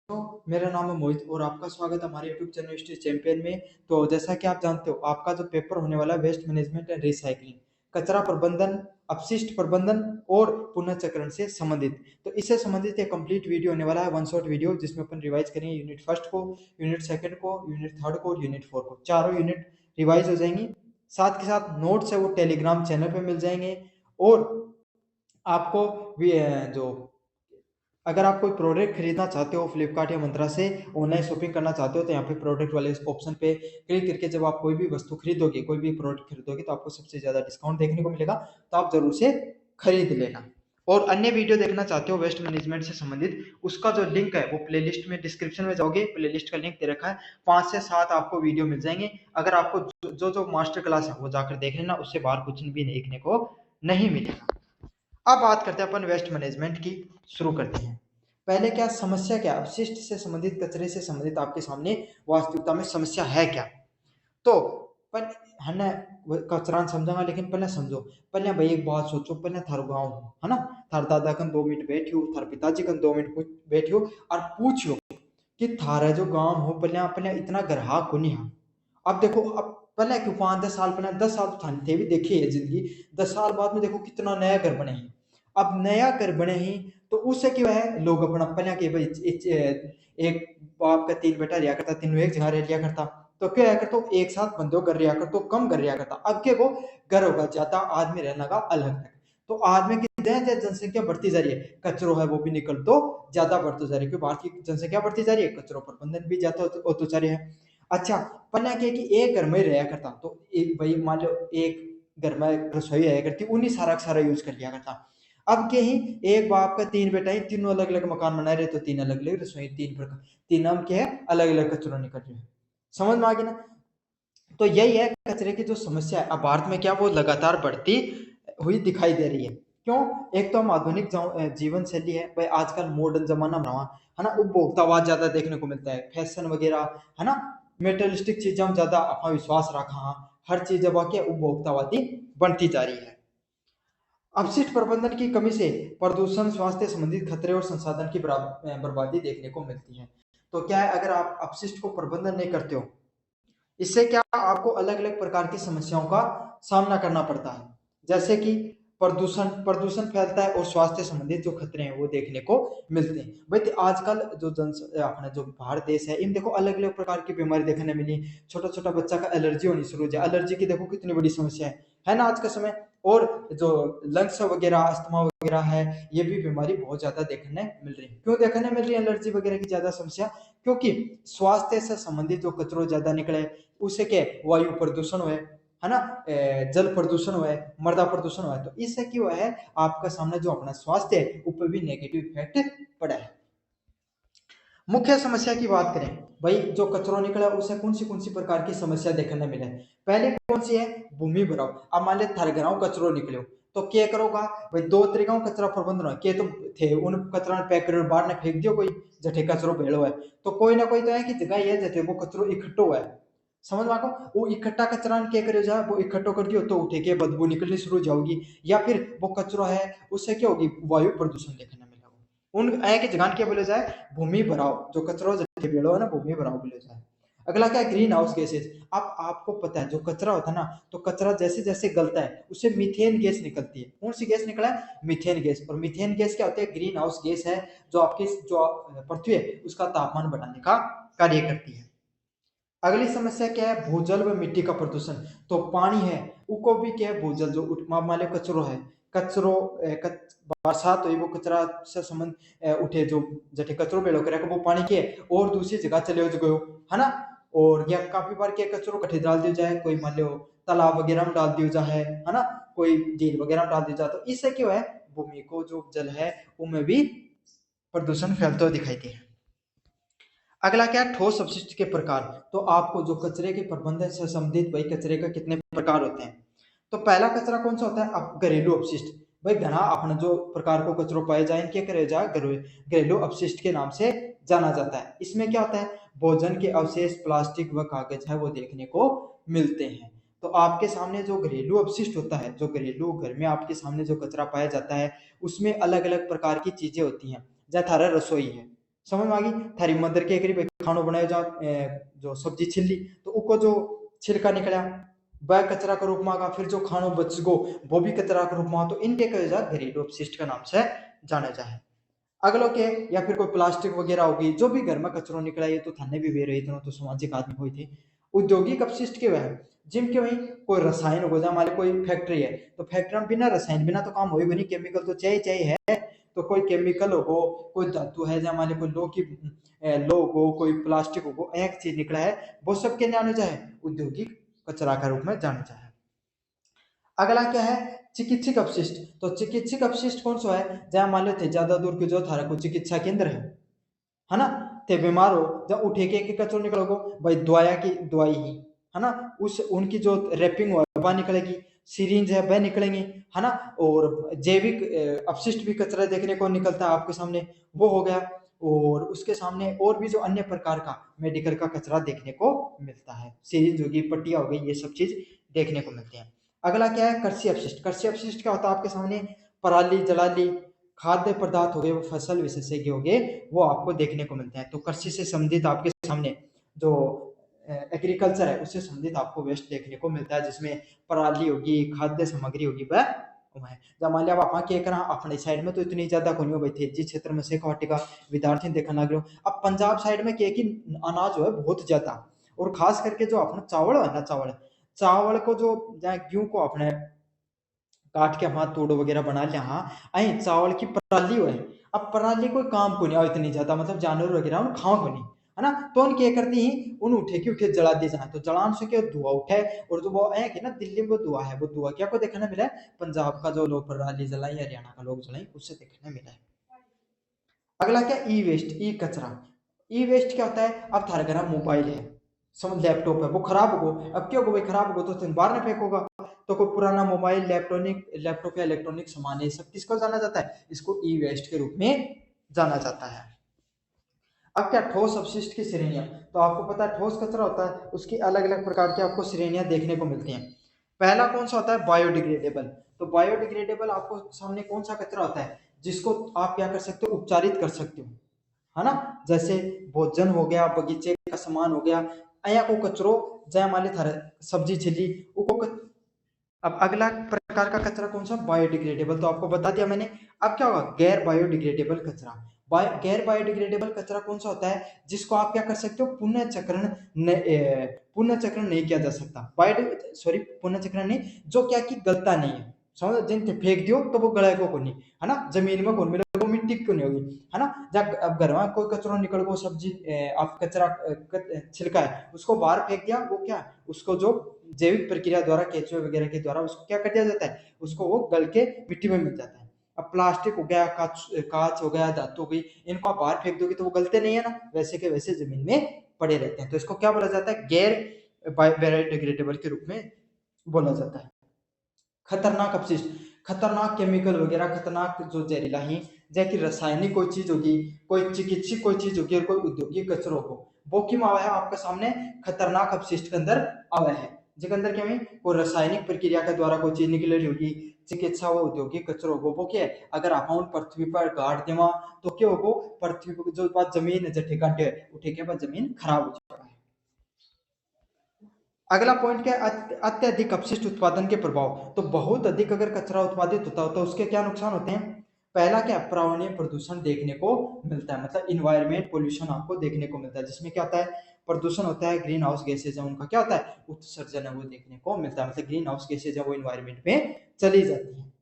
तो मेरा नाम है मोहित और आपका स्वागत है हमारे यूट्यूब चैनल स्ट्रीट चैंपियन में। तो जैसा कि आप जानते हो, आपका जो पेपर होने वाला है वेस्ट मैनेजमेंट एंड रिसाइकलिंग, कचरा प्रबंधन, अपशिष्ट प्रबंधन और पुनर्चक्रण से संबंधित। तो इससे संबंधित एक कंप्लीट वीडियो होने वाला है, वन शॉट वीडियो, जिसमें अपन रिवाइज करेंगे यूनिट फर्स्ट को, यूनिट सेकंड को, यूनिट थर्ड को और यूनिट फोर को। चारों यूनिट रिवाइज हो जाएंगी। साथ के साथ नोट्स है वो टेलीग्राम चैनल पर मिल जाएंगे। और आपको जो अगर आप कोई प्रोडक्ट खरीदना चाहते हो फ्लिपकार्ट या मंत्रा से, ऑनलाइन शॉपिंग करना चाहते हो, तो यहाँ पे प्रोडक्ट वाले ऑप्शन पे क्लिक करके जब आप कोई भी वस्तु खरीदोगे, कोई भी प्रोडक्ट खरीदोगे, तो आपको सबसे ज्यादा डिस्काउंट देखने को मिलेगा। तो आप जरूर से खरीद लेना। और अन्य वीडियो देखना चाहते हो वेस्ट मैनेजमेंट से संबंधित, उसका जो लिंक है वो प्लेलिस्ट में डिस्क्रिप्शन में जाओगे, प्लेलिस्ट का लिंक दे रखा है। 5 से 7 आपको वीडियो मिल जाएंगे। अगर आपको जो मास्टर क्लास है वो जाकर देख लेना, उससे बाहर कुछ भी देखने को नहीं मिलेगा। अब बात करते हैं अपन वेस्ट मैनेजमेंट की, शुरू करते हैं। पहले क्या समस्या, क्या अपशिष्ट से संबंधित, कचरे से संबंधित आपके सामने वास्तविकता में समस्या है क्या। तो पर हने कचरा समझांगा, लेकिन पहले समझो। पहले भाई एक बात सोचो, पहले थार गाँव है ना, थार दादा कन 2 मिनट बैठियो, थार पिताजी कन 2 मिनट बैठियो और पूछियो कि थारा जो गांव हो पहले पहले इतना ग्राहक को नहीं है। अब देखो, अब पहले क्यों 5-10 साल पहले, 10 साल तो थे भी, देखी है जिंदगी। 10 साल बाद में देखो कितना नया घर बने हैं। अब नया घर बने ही तो उससे क्या है, लोग अपना पहले के भाई एक बाप का 3 बेटा रिया करता, तीनों एक जगह रह लिया करता। तो क्या है करता, एक साथ बंदो कर रिया कर, तो कम कर रिया करता। अब के वो घर होगा ज्यादा, आदमी रहने लगा अलग तक। तो आदमी की जनसंख्या बढ़ती जा रही है, कचरो है वो भी निकल तो ज्यादा बढ़ती जा रही है, क्योंकि भारत की जनसंख्या बढ़ती जा रही है, कचरो प्रबंधन भी ज्यादा होता जा रहा है। अच्छा, पहले क्या कि एक घर में रहा करता, तो एक भाई मान लो एक घर में रसोई रहा करती, उन्हीं सारा का सारा यूज कर लिया करता। अब क्या ही, एक बाप का 3 बेटा ही, तीनों अलग अलग मकान बना रहे, तो 3 अलग अलग रसोई, 3 प्रकार, 3 नाम क्या है, अलग अलग कचरा निकल रहे हैं। समझ में आ गया ना। तो यही है कचरे की जो समस्या है, अब भारत में क्या वो लगातार बढ़ती हुई दिखाई दे रही है। क्यों? एक तो हम आधुनिक जीवन शैली है भाई, आजकल मॉडर्न जमाना में है ना, उपभोक्तावाद ज्यादा देखने को मिलता है, फैशन वगैरह है ना, मेटेरियलिस्टिक चीजें हम ज्यादा अपना विश्वास रखा, हर चीज अब आके उपभोक्तावादी बनती जा रही है। अपशिष्ट प्रबंधन की कमी से प्रदूषण, स्वास्थ्य संबंधित खतरे और संसाधन की बर्बादी देखने को मिलती है। तो क्या है, अगर आप अपशिष्ट को प्रबंधन नहीं करते हो, इससे क्या आपको अलग अलग प्रकार की समस्याओं का सामना करना पड़ता है। जैसे कि प्रदूषण प्रदूषण फैलता है और स्वास्थ्य संबंधित जो खतरे हैं वो देखने को मिलते हैं। भाई आजकल जो अपना जो भारत देश है, इन देखो अलग अलग प्रकार की बीमारी देखने मिली। छोटा छोटा बच्चा का एलर्जी होनी शुरू हो जाए, एलर्जी की देखो कितनी बड़ी समस्या है ना आज का समय। और जो लंग्स वगैरह, अस्थमा वगैरह है, ये भी बीमारी बहुत ज्यादा देखने मिल रही है। क्यों देखने मिल रही है एलर्जी वगैरह की ज्यादा समस्या? क्योंकि स्वास्थ्य से संबंधित जो कचरो ज्यादा निकले, उससे क्या वायु प्रदूषण हुए, है ना, जल प्रदूषण हुआ है, मृदा प्रदूषण हुआ है। तो इससे क्या हुआ है, आपका सामने जो अपना स्वास्थ्य है ऊपर भी नेगेटिव इफेक्ट पड़ा है। मुख्य समस्या की बात करें भाई, जो कचरो निकला उससे कौन सी प्रकार की समस्या देखने मिले। पहले कौन सी है, भूमि भराव। अब मान ले थारे गाँव कचरो निकलो, तो क्या करोगा भाई, 2 तरीका कचरा प्रबंधन के तो थे, उन कचरा पैक कर बाहर ने फेंक दियो कोई, जठे कचरो भेड़ो है। तो कोई ना कोई तो है कि जगह है जठे वो कचरो इकट्ठो हुआ है। समझ में आको, वो इकट्ठा कचरा क्या करे जा, वो इकट्ठो कर दियो तो उठे के बदबू निकलनी शुरू जाओगी, या फिर वो कचरा है उससे क्या होगी, वायु प्रदूषण देखने मिलेगा। उन आए के जगान क्या बोले जाए, भूमि भराव, जो कचरो जैसे बेड़ो है ना, भूमि भराव बोले जाए। अगला क्या है, ग्रीन हाउस गैसेज। अब आपको पता है जो कचरा होता है ना, तो कचरा जैसे जैसे गलता है उससे मीथेन गैस निकलती है। कौन सी गैस निकला है, मीथेन गैस। और मीथेन गैस क्या होती है, ग्रीन हाउस गैस है, जो आपकी जो पृथ्वी है उसका तापमान बढ़ाने का कार्य करती है। अगली समस्या क्या है, भूजल व मिट्टी का प्रदूषण। तो पानी है, उसको भी क्या है, भूजल जो मान लो कचरो है, कचरो बरसात हुई, वो कचरा से संबंध उठे, जो जटे कचरो बेड़ो करे वो पानी के और दूसरी जगह चले गयो, है ना। और या काफी बार क्या कचरो कठे डाल दिया जाए, कोई मान लो तालाब वगैरह में डाल दिया जाए, है ना, कोई झील वगैरह में डाल दिया जाए। तो इससे क्या है, भूमि को जो जल है उनमें भी प्रदूषण फैलते हुए दिखाई दे। अगला क्या है, ठोस अपशिष्ट के प्रकार। तो आपको जो कचरे के प्रबंधन से संबंधित भाई कचरे का कितने प्रकार होते हैं। तो पहला कचरा कौन सा होता है, अब घरेलू अपशिष्ट। भाई घना अपना जो प्रकार को कचरो पाए जाए, इनके करे जा घरेलू अपशिष्ट के नाम से जाना जाता है। इसमें क्या होता है, भोजन के अवशेष, प्लास्टिक व कागज है वो देखने को मिलते हैं। तो आपके सामने जो घरेलू अपशिष्ट होता है, जो घरेलू घर में आपके सामने जो कचरा पाया जाता है, उसमें अलग अलग प्रकार की चीजें होती हैं। जैसे थारा रसोई है, समझ में आ गई। थारी मदर के करीब खानो बनायो जा जो सब्जी छिली तो उको जो छिलका निकला वह कचरा का रूप में आगा, फिर जो खानो बच गो वो भी कचरा का रूप में, तो इनके कहे जा घरेलू अपशिष्ट का नाम से जाना जाए। अगलो के या फिर कोई प्लास्टिक वगैरह होगी जो भी घर में कचरो निकला, ये तो थाने भी वे रही थे तो सामाजिक आदमी हुई थे। औद्योगिक अपशिष्ट के वह जिनके वही कोई रसायन हो जाए, हमारे कोई फैक्ट्री है तो फैक्ट्री में बिना रसायन बिना तो काम हो ही नहीं, केमिकल तो चाहिए है। तो कोई केमिकल हो, कोई धातु है जहाँ हमारे कोई लोग हो, कोई प्लास्टिक हो, एक चीज निकला है वो सब के जाने जाए औद्योगिक कचरा का रूप में जाने जाए। अगला क्या है चिकित्सक अपशिष्ट। तो चिकित्सक अपशिष्ट कौन सा है, जहाँ मान लो थे ज्यादा दूर के जो थारा को चिकित्सा केंद्र है ना, ते बीमार हो जब उठे के कचरो निकलोगो भाई दवाया की दवाई ही है ना, उस उनकी जो रैपिंग हो वह निकलेगी, सिरिंज है वह निकलेंगी है ना, और जैविक अपशिष्ट भी कचरा देखने को निकलता है आपके सामने वो हो गया, और उसके सामने और भी जो अन्य प्रकार का मेडिकल का कचरा देखने को मिलता है, सिरिंज होगी, पट्टियां हो गई, ये सब चीज देखने को मिलती है। अगला क्या है कृषि अपशिष्ट। कृषि अपशिष्ट क्या होता है आपके सामने, पराली जलाली खाद्य पदार्थ हो गए, वो फसल विशेषज्ञ हो गए, वो आपको देखने को मिलते हैं। तो कृषि से संबंधित आपके सामने जो एग्रीकल्चर है उससे संबंधित आपको वेस्ट देखने को मिलता है, जिसमें पराली होगी, खाद्य सामग्री होगी, वह है। जब मान लिया आप क्या करा अपने साइड में तो इतनी ज्यादा को नहीं बैठे जिस क्षेत्र में से का विद्यार्थी देखा लग रहे हो, अब पंजाब साइड में क्या कि अनाज जो है बहुत ज्यादा, और खास करके जो अपना चावल है ना, चावल चावल को जो गेहूं को अपने काट के हाथ तोड़ो वगैरह बना लिया, हाँ आई चावल की पराली हो है। अब पराली कोई काम को नहीं आओ इतनी ज्यादा, मतलब जानवर वगैरह उन खाओ को नहीं है ना, तो उन क्या करती ही उन उठे की उठे जला दिए जाए, तो जलान से क्या धुआं उठे, और जो वो है कि ना दिल्ली में वो धुआं है, वो धुआं क्या को देखने मिला है, पंजाब का जो लोग पराली जलाई, हरियाणा का लोग जलाई, उससे देखने मिला है। अगला क्या ई वेस्ट, ई कचरा। ई वेस्ट क्या होता है, अब थारे घर मोबाइल है, समझ लैपटॉप है, वो खराब हो, अब क्या हो भाई खराब हो तो तुम बाहर में फेंकोगा, तो कोई पुराना मोबाइल लैपटॉप या इलेक्ट्रॉनिक सामान है, सब किसको जाना जाता है, इसको ई वेस्ट के रूप में जाना जाता है। अब क्या ठोस अपशिष्ट की श्रेणियां, तो आपको पता है ठोस कचरा होता है, उसकी अलग अलग प्रकार की आपको श्रेणियां देखने को मिलती हैं। पहला कौन सा होता है बायोडिग्रेडेबल। तो बायोडिग्रेडेबल आपको सामने कौन सा कचरा होता है जिसको आप क्या कर सकते हो, उपचारित कर सकते हो, है ना, जैसे भोजन हो गया, बगीचे का सामान हो गया, अया को कचरो जय माले थारे सब्जी छिली उको अब अगला प्रकार का कचरा कौन सा बायोडिग्रेडेबल, तो आपको बता दिया मैंने। अब क्या होगा गैर बायोडिग्रेडेबल कचरा। गैर बायोडिग्रेडेबल कचरा कौन सा होता है जिसको आप क्या कर सकते हो, पुनः चक्रण नहीं किया जा सकता, बायो सॉरी पुनः चक्रण नहीं, जो क्या कि गलता नहीं है, समझ जिन फेंक दियो तो वो गलेगो को नहीं, है ना, जमीन में घुल मिले वो मिट्टी क्यों नहीं होगी, है ना, जब अब घर में कोई कचरा निकल गो सब्जी आप कचरा छिलका है उसको बाहर फेंक दिया, वो क्या उसको जो जैविक प्रक्रिया द्वारा केचुए वगैरह के द्वारा उसको क्या कर दिया जाता है, उसको वो गल के मिट्टी में मिल जाता है। अब प्लास्टिक हो गया, कांच हो गया, धातु हो गई, इनको आप बाहर फेंक दोगे तो वो गलते नहीं है ना, वैसे के वैसे जमीन में पड़े रहते हैं, तो इसको क्या बोला जाता है गैर बायोडिग्रेडेबल के रूप में बोला जाता है। खतरनाक अपशिष्ट, खतरनाक केमिकल वगैरह, खतरनाक जो जहरीला ही जैसे कि रासायनिक कोई चीज होगी, कोई चिकित्सक कोई चीज होगी, और कोई औद्योगिक कचरो हो, वो क्यों आवा है आपके सामने खतरनाक अपशिष्ट के अंदर आवा है, जिसके अंदर क्या है कोई रासायनिक प्रक्रिया के द्वारा कोई चीज निकल रही होगी, चिकित्सा वो औद्योगिक कचरो हो, वो क्या है अगर आप पृथ्वी पर गाड़ देवा तो क्या होगा, पृथ्वी पर जो बात जमीन जठे गड्ढे उठे के बाद जमीन खराब हो जाएगा। अगला पॉइंट क्या है अत्यधिक अपशिष्ट उत्पादन के प्रभाव। तो बहुत अधिक अगर कचरा उत्पादित होता है तो उसके क्या नुकसान होते हैं, पहला क्या पर्यावरणीय प्रदूषण देखने को मिलता है, मतलब इन्वायरमेंट पोल्यूशन आपको देखने को मिलता है, जिसमें क्या होता है प्रदूषण होता है, ग्रीन हाउस गैसेज है उनका क्या होता है उत्सर्जन है वो देखने को मिलता है, मतलब ग्रीन हाउस गैसेज है वो इन्वायरमेंट में चली जाती है।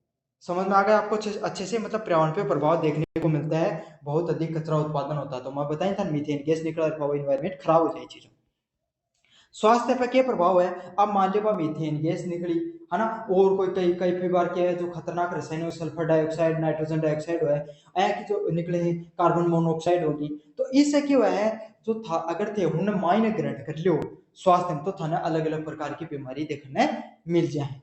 समझ में आ गया आपको अच्छे से, मतलब पर्यावरण पे प्रभाव देखने को मिलता है, बहुत अधिक कचरा उत्पादन होता है, तो मैं बताया था मीथेन गैस निकला इन्वायरमेंट खराब हो जाए चीजों। स्वास्थ्य पर क्या प्रभाव है, अब मान लो मीथेन गैस निकली है ना, और कोई कई कई बार क्या है जो खतरनाक रसायन सल्फर डाइऑक्साइड नाइट्रोजन डाइऑक्साइड है, की जो निकले हैं कार्बन मोनोऑक्साइड होगी, तो इससे क्या हुआ है जो था अगर थे उन्होंने मायने ग्रहण कर लियो स्वास्थ्य में, तो थाना अलग अलग प्रकार की बीमारी देखने मिल जाए।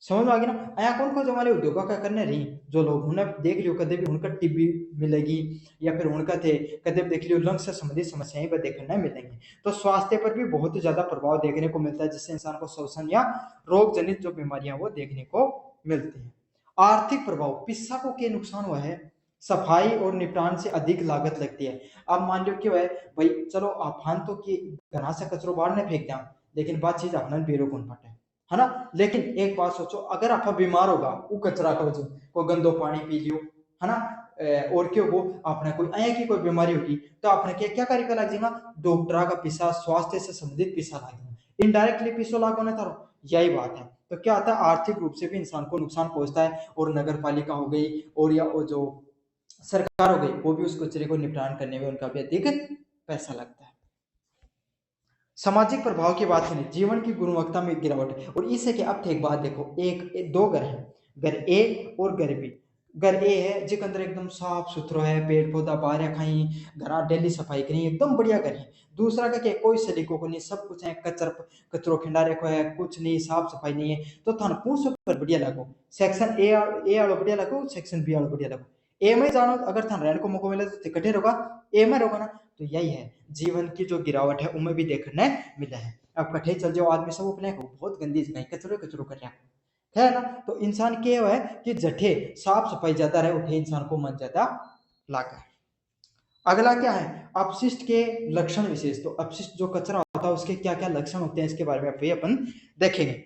समझ में आ गई ना, अया कौन को जो हमारे उद्योगों का करने रही जो लोग उन्हें देख लियो कदे भी उनका टीबी मिलेगी, या फिर उनका थे कदे भी देख लियो लंग्स से संबंधित समस्याएं पर देखने मिलेंगी, तो स्वास्थ्य पर भी बहुत ज्यादा प्रभाव देखने को मिलता है, जिससे इंसान को श्वसन या रोग जनित जो बीमारियां वो देखने को मिलती हैं। आर्थिक प्रभाव पिस्सा को क्या नुकसान हुआ है, सफाई और निपटान से अधिक लागत लगती है। अब मान लो कि भाई भाई चलो आपन तो कि घना से कचरो बाहर ने फेंक दिया, लेकिन बात चीज आपने बेरो कौन पटे, है ना। लेकिन एक बात सोचो, अगर आप बीमार होगा वो कचरा का वजह कोई गंदो पानी पी लियो, है ना, और क्यों वो आपने कोई आया की कोई बीमारी होगी तो आपने क्या क्या कार्य लग जाएगा, डॉक्टर का पैसा, स्वास्थ्य से संबंधित पैसा लागेगा, इनडायरेक्टली पैसों लागो ना तारो, यही बात है। तो क्या होता है, आर्थिक रूप से भी इंसान को नुकसान पहुंचता है, और नगर पालिका हो गई और या वो जो सरकार हो गई वो भी उस कचरे को निपटान करने में उनका भी अधिक पैसा लगता है। सामाजिक प्रभाव की बात करें, जीवन की गुणवत्ता में गिरावट, और इससे कि अब एक बात देखो, दो घर है, घर ए और घर बी। घर ए है जिसके अंदर एकदम साफ सुथरा है, पेड़ पौधा बाहर रखाई, घर डेली सफाई करी, एकदम बढ़िया घर है। दूसरा का क्या, कोई सलीकों को नहीं, सब कुछ है, कचरो खिंडा रखो है, कुछ नहीं, साफ सफाई नहीं है, तो थाने पूर्ण सुपर बढ़िया लगो, सेक्शन ए वाला बढ़िया लगो, सेक्शन बी वाला बढ़िया लगो। ए में जानो अगर थाने रहने को मौका मिले तो इकट्ठे रहोगा, ए में रहोगा ना, तो यही है जीवन की जो गिरावट है उनमें भी देखने मिला है। अब कठे चल जाओ आदमी सब अपने को बहुत गंदी जगह कचरो कचरो कर रहा है ना, तो इंसान के है कि जठे साफ सफाई ज्यादा रहे उठे इंसान को मन ज्यादा लागा। अगला क्या है, अपशिष्ट के लक्षण विशेष। तो अपशिष्ट जो कचरा होता है उसके क्या क्या लक्षण होते हैं इसके बारे में अभी अपन देखेंगे।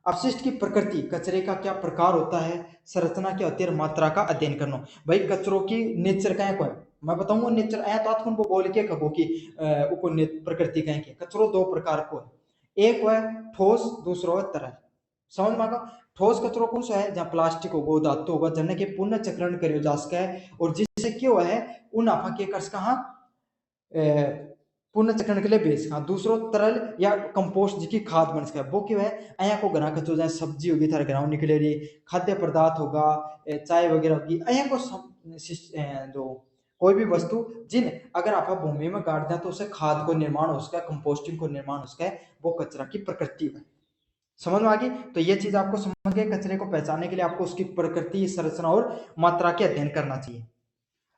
अपशिष्ट की प्रकृति, कचरे का क्या प्रकार होता है, संरचना क्या होती है, मात्रा का अध्ययन करना। भाई कचरों की नेचर क्या है, मैं बताऊंगा नेचर आया तो आपको बोल के कहो कि प्रकृति कहें के कचरो दो प्रकार को है, एक है ठोस, दूसरा है तरल। समझ में आगा, ठोस कचरो कौन सा है, जहाँ प्लास्टिक होगा, धातु होगा, जन्ने के पुनः चक्रण करे जा सके और जिससे क्यों है उन आपा के कर्स कहा पुनर्चक्रण के लिए बेस। हाँ, दूसरो तरल या कंपोस्ट जिसकी खाद बन सके वो क्यों है, अया को घना कचो जाए, सब्जी होगी थारे घराव निकले रही, खाद्य पदार्थ होगा, चाय वगैरह होगी, अया को जो कोई भी वस्तु जिन अगर आप भूमि में गाड़ दें तो उसे खाद को निर्माण हो सका, कंपोस्टिंग को निर्माण हो सका, वो कचरा की प्रकृति है। समझ में आ गई, तो ये चीज आपको समझ गए, कचरे को पहचानने के लिए आपको उसकी प्रकृति, संरचना और मात्रा के अध्ययन करना चाहिए।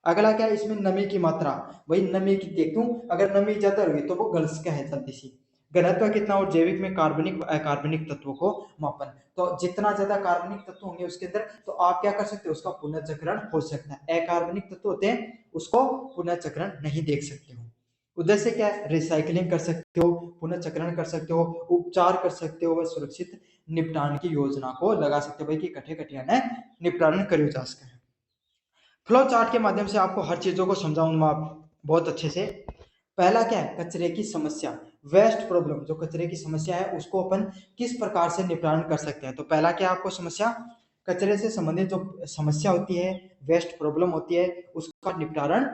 अगला क्या है, इसमें नमी की मात्रा। वही नमी की देखूं, अगर नमी ज्यादा होगी तो वो गलस का है जल्दी सी। घनत्व कितना, और जैविक में कार्बनिक व अकार्बनिक तत्वों को मापन। तो जितना ज्यादा कार्बनिक तत्व होंगे उसके अंदर तो आप क्या कर सकते हो, उसका पुनर्चक्रण हो सकता है। अकार्बनिक तत्व होते हैं उसको पुनर्चक्रण नहीं देख सकते हो। उद्देश्य क्या है, रिसाइकलिंग कर सकते हो, पुनर्चक्रण कर सकते हो, उपचार कर सकते हो, व सुरक्षित निपटान की योजना को लगा सकते हो, भाई कि कठे कठिया निपटान करो जा सके। फ्लो चार्ट के माध्यम से आपको हर चीजों को समझाऊंगा आप बहुत अच्छे से। पहला क्या है, कचरे की समस्या, वेस्ट प्रॉब्लम। जो कचरे की समस्या है उसको अपन किस प्रकार से निपटान कर सकते हैं। तो पहला क्या आपको समस्या, कचरे से संबंधित जो समस्या होती है, वेस्ट प्रॉब्लम होती है, उसका निपटारण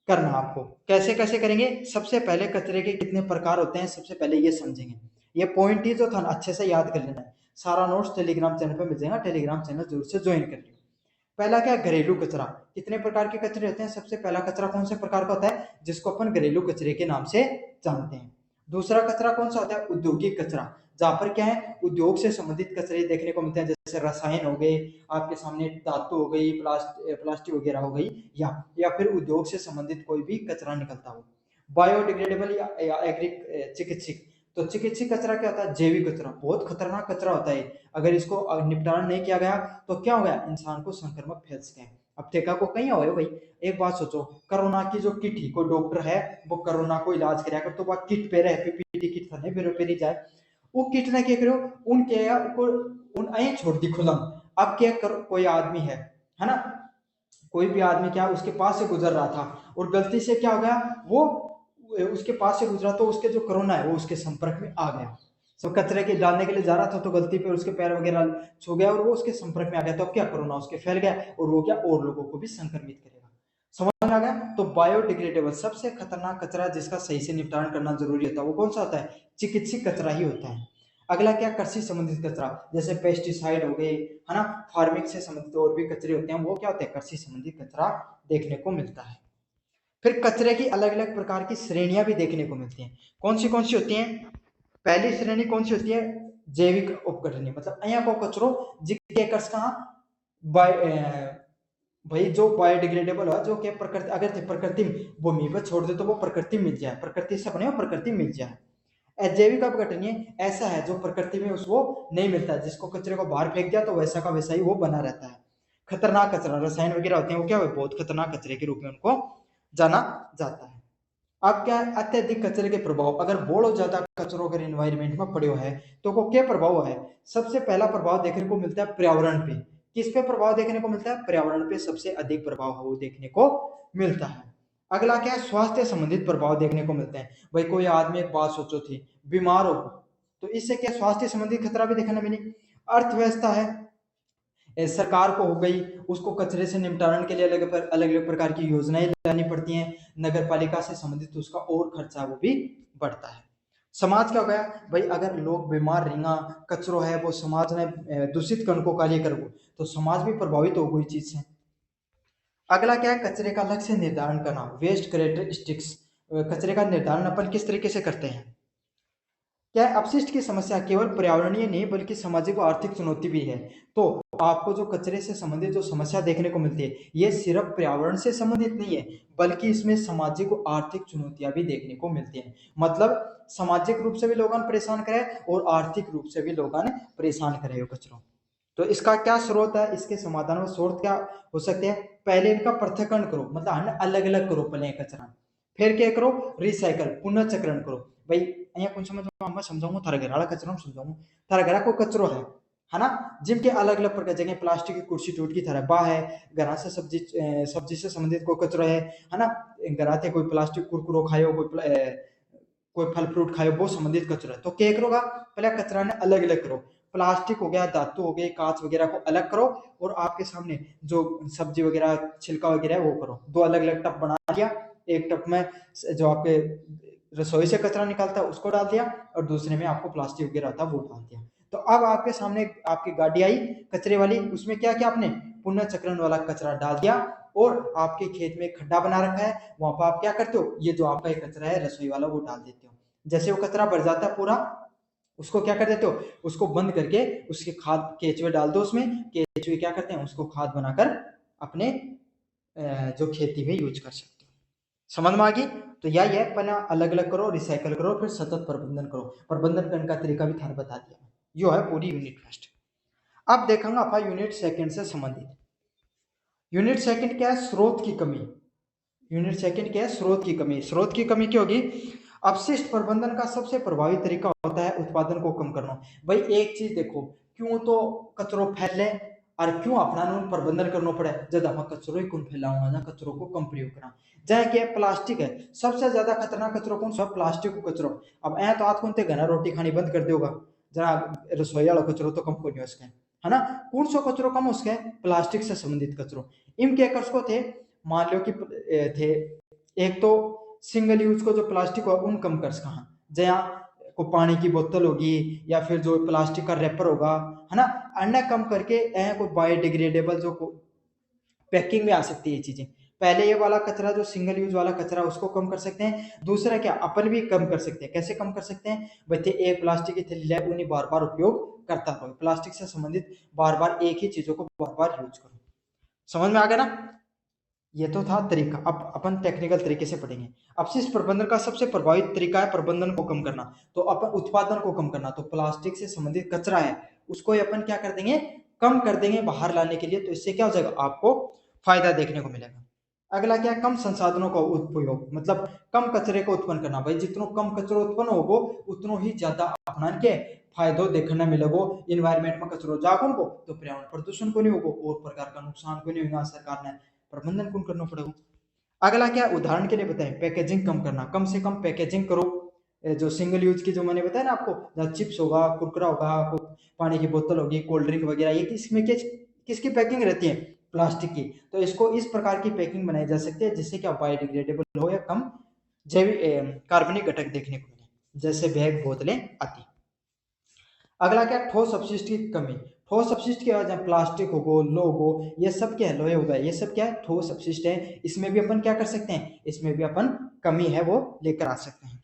करना। आपको कैसे कैसे करेंगे, सबसे पहले कचरे के कितने प्रकार होते हैं सबसे पहले ये समझेंगे। ये पॉइंट ही जो था अच्छे से याद कर लेना है। सारा नोट्स टेलीग्राम चैनल पर मिल जाएगा, टेलीग्राम चैनल जरूर से ज्वाइन कर लियो। पहला क्या, घरेलू कचरा। कितने प्रकार के कचरे होते हैं, सबसे पहला कचरा कौन से प्रकार का होता है, जिसको अपन घरेलू कचरे के नाम से जानते हैं। दूसरा कचरा कौन सा होता है, औद्योगिक कचरा, जहां पर क्या है उद्योग से संबंधित कचरे देखने को मिलते हैं, जैसे रसायन हो गए, आपके सामने धातु हो गई, प्लास्टिक वगैरह हो गई, या फिर उद्योग से संबंधित कोई भी कचरा निकलता हो। बायोडिग्रेडेबल या एग्री चिकित्सिक। तो चिकित्सिक कचरा क्या होता है, जैविक कचरा, बहुत खतरनाक कचरा होता है। अगर इसको निपटान नहीं किया गया तो क्या हो गया, इंसान को संक्रमण फैल सके। अब टेका को कहीं हो भाई, एक बात सोचो, कोरोना की जो किट ही, कोई डॉक्टर है वो कोरोना को इलाज कराया कर, तो वह किट पे रहे, पीपीटी किट था नहीं पे जाए, वो किट ने क्या करो, उनके उन अं छोड़ दी खुला। अब क्या करो, कोई आदमी है ना, कोई भी आदमी क्या उसके पास से गुजर रहा था और गलती से क्या हो गया, वो उसके पास से गुजरा तो उसके जो कोरोना है वो उसके संपर्क में आ गया। सब कचरे के डालने के लिए जा रहा था तो गलती पे उसके पैर वगैरह छू गया और वो उसके संपर्क में आ गया, तो अब क्या कोरोना उसके फैल गया और वो क्या और लोगों को भी संक्रमित करेगा। समझ में आ गया। तो बायोडिग्रेडेबल सबसे खतरनाक कचरा जिसका सही से निपटान करना जरूरी होता है वो कौन सा होता है, चिकित्सिक कचरा ही होता है। अगला क्या, कृषि संबंधित कचरा, जैसे पेस्टिसाइड हो गए, है ना, फार्मिंग से संबंधित और भी कचरे होते हैं, वो क्या होते हैं, कृषि संबंधित कचरा देखने को मिलता है। फिर कचरे की अलग अलग प्रकार की श्रेणियां भी देखने को मिलती हैं। कौन सी होती हैं, पहली श्रेणी कौन सी होती है, जैविक उपकरणीय, मतलब अया को कचरो जिसके कर्स कहा भाई जो बायोडिग्रेडेबल है, जो कि प्रकृति अगर प्रकृति भूमि पर छोड़ दे तो वो प्रकृति मिल जाए, प्रकृति से बने प्रकृति मिल जाए। अजैविक अपघटनीय ऐसा है जो प्रकृति में उसको नहीं मिलता, जिसको कचरे को बाहर फेंक दिया तो वैसा का वैसा ही वो बना रहता है। खतरनाक कचरा, रसायन वगैरह होते हैं, वो क्या है, बहुत खतरनाक कचरे के रूप में उनको जाना जाता है। अब क्या है, अत्यधिक कचरे के प्रभाव, अगर बहुत ज्यादा कचरो अगर इन्वायरमेंट में पड़े हुए है तो को क्या प्रभाव है। सबसे पहला प्रभाव देखने को मिलता है पर्यावरण पे। किस पे प्रभाव देखने को मिलता है, पर्यावरण पे सबसे अधिक प्रभाव वो देखने को मिलता है। अगला क्या है, स्वास्थ्य संबंधित प्रभाव देखने को मिलते हैं। भाई कोई आदमी, एक बात सोचो थी, बीमार हो तो इससे क्या स्वास्थ्य संबंधित खतरा भी देखने मिली। अर्थव्यवस्था है, सरकार को हो गई, उसको कचरे से निपटारण के लिए अलग अलग अलग प्रकार की योजनाएं लानी पड़ती हैं। नगर पालिका से संबंधित उसका और खर्चा वो भी बढ़ता है। समाज क्या हो गया भाई, अगर लोग बीमार रहेंगे, कचरो है वो समाज ने दूषित कण को कार्य करो तो समाज भी प्रभावित हो गई चीज से। अगला क्या है, कचरे का लक्ष्य निर्धारण करना, वेस्ट करेक्टरिस्टिक्स। कचरे का निर्धारण अपन किस तरीके से करते हैं। क्या है, अपशिष्ट की समस्या केवल पर्यावरणीय नहीं बल्कि सामाजिक और आर्थिक चुनौती भी है। तो आपको जो कचरे से संबंधित जो समस्या देखने को मिलती है, ये सिर्फ पर्यावरण से संबंधित नहीं है बल्कि इसमें सामाजिक और आर्थिक चुनौतियां भी देखने को मिलती हैं। मतलब सामाजिक रूप से भी लोगों परेशान करे और आर्थिक रूप से भी लोगों परेशान करे कचरों। तो इसका क्या स्रोत है, इसके समाधान में स्रोत क्या हो सकते हैं। पहले इनका पृथक्करण करो, मतलब अलग अलग करो पहले कचरा। फिर क्या करो, रिसाइकल पुनर्चक्रण करो। भाई અહીંયા कुछ समझ में समझाऊंगा, थारा घर वाला कचरा समझाऊंगा। थारा घर को कचरो है ना, जिनके अलग अलग प्रकार जगह प्लास्टिक की कुर्सी टूट की थारा बा है, घर से सब्जी से संबंधित कोई कचरो है ना, घर आते कोई प्लास्टिक कुरकुरो खायो, कोई फल फ्रूट खायो, वो संबंधित कचरा है। तो क्या करोगा, पहले कचरा ने अलग अलग करो, प्लास्टिक हो गया, धातु हो गई, कांच वगैरह को अलग करो, और आपके सामने जो सब्जी वगैरह छिलका वगैरह है वो करो। दो अलग अलग टप बना दिया, एक टप में जो आपके रसोई से कचरा निकालता है उसको डाल दिया, और दूसरे में आपको प्लास्टिक वगैरह आता है वो डाल दिया। तो अब आपके सामने आपकी गाड़ी आई कचरे वाली, उसमें क्या क्या आपने पुनर्चक्रण वाला कचरा डाल दिया, और आपके खेत में खड्डा बना रखा है, वहां पर आप क्या करते हो, ये जो आपका एक कचरा है रसोई वाला वो डाल देते हो। जैसे वो कचरा भर जाता है पूरा, उसको क्या कर देते हो, उसको बंद करके उसके खाद केचुए डाल दो, उसमें केचुए क्या करते हैं उसको खाद बनाकर अपने जो खेती में यूज कर सकते हो। समझ में आ गई। तो यही है, पहले अलग अलग करो, रिसाइकल करो, फिर सतत प्रबंधन करो। प्रबंधन करने का तरीका भी थाने बता दिया, यो है पूरी यूनिट फर्स्ट। अब देखेंगे आप यूनिट सेकंड से संबंधित। यूनिट सेकंड क्या है, स्रोत की कमी। यूनिट सेकंड क्या है, स्रोत की कमी। स्रोत की कमी क्या होगी, अपशिष्ट प्रबंधन का सबसे प्रभावी तरीका होता है उत्पादन को कम करना। भाई एक चीज देखो, क्यों तो कचरो फैले और क्यों अपना प्रबंधन करना पड़े, जब आप कचरो ही कौन फैलाऊंगा ना, कचरो को कम प्रयोग करना। चाहे क्या प्लास्टिक है, सबसे ज्यादा खतरनाक कचरो कौन सा, प्लास्टिक को कचरो। अब ऐ तो आज कौन घना रोटी खानी बंद कर दोगा, जरा रसोई वाला कचरो तो कम को नहीं उसके, है ना। कौन सा कचरो कम उसके, प्लास्टिक से संबंधित कचरो। इनके कर्स को थे, मान लो कि थे, एक तो सिंगल यूज को जो प्लास्टिक हो उन कम कर कहा, जहाँ को पानी की बोतल होगी या फिर जो प्लास्टिक का रैपर होगा, है ना, अन्य कम करके कोई बायोडिग्रेडेबल जो पैकिंग में आ सकती है ये चीजें। पहले ये वाला कचरा जो सिंगल यूज वाला कचरा उसको कम कर सकते हैं। दूसरा क्या, अपन भी कम कर सकते हैं। कैसे कम कर सकते हैं, बच्चे एक प्लास्टिक की थैली ले, उन्हें बार बार उपयोग करता रहो, प्लास्टिक से संबंधित बार बार एक ही चीजों को बार बार यूज करो। समझ में आ गया ना। ये तो था तरीका, अब अपन टेक्निकल तरीके से पढ़ेंगे। अपशिष्ट प्रबंधन का सबसे प्रभावी तरीका है प्रबंधन को कम करना, तो अपन उत्पादन को कम करना। तो प्लास्टिक से संबंधित कचरा है उसको अपन क्या कर देंगे, कम कर देंगे बाहर लाने के लिए। तो इससे क्या हो जाएगा, आपको फायदा देखने को मिलेगा। अगला क्या है, कम संसाधनों का उपयोग, मतलब कम कचरे को उत्पन्न करना। भाई जितना कम कचरो उत्पन्न होगो उतना ही ज्यादा अपना के फायदो देखने मिलेगो। इन्वायरमेंट में कचरो जागो को तो पर्यावरण प्रदूषण को नहीं होगो और प्रकार का नुकसान को नहीं होगा, सरकार ने प्रबंधन कौन करना पड़ेगा। अगला क्या, उदाहरण के लिए बताएं, पैकेजिंग कम करना, कम से कम पैकेजिंग करो। जो सिंगल यूज की जो मैंने बताया ना आपको, चिप्स होगा, कुरकुरा होगा, पानी की बोतल होगी, कोल्ड ड्रिंक वगैरह, ये किसमें किसकी पैकिंग रहती है, प्लास्टिक की। तो इसको इस प्रकार की पैकिंग बनाई जा सकती है जिससे क्या बायोडिग्रेडेबल हो या कम जैविक कार्बनिक घटक देखने को मिले, जैसे बैग बोतलें आदि। अगला क्या, ठोस अपशिष्ट की कमी। ठोस अपशिष्ट क्या है, प्लास्टिक हो, लोगो, ये सब क्या है, लोहे हो गया, ये सब क्या है, ठोस अपशिष्ट है। इसमें भी अपन क्या कर सकते हैं, इसमें भी अपन कमी है वो लेकर आ सकते हैं।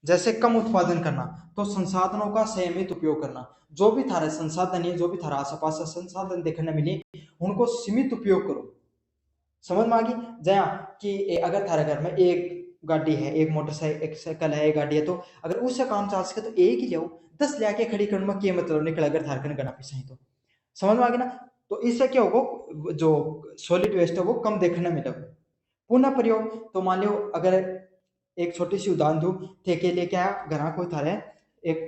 जैसे कम उत्पादन करना, तो संसाधनों का संयमित उपयोग करना। जो भी थारा संसाधन है, जो भी थारा आस पास संसाधन देखने मिले, उनको सीमित उपयोग करो। समझ में आ गई। जया कि अगर थारे घर में एक गाड़ी है, एक मोटरसाइकिल है, एक गाड़ी है, तो अगर उससे काम चल सके तो एक ही ले, 10 लेके खड़ी करने में क्या मतलब निकल, अगर थारकन गना पिसाई तो। समझ में आ गई ना। तो इससे क्या होगा, जो सॉलिड वेस्ट है वो कम देखने मिलेगा। पुनः प्रयोग, तो मान लो अगर एक छोटी सी उदाहरण दूं, थे के लिए क्या घरा कोई थारे एक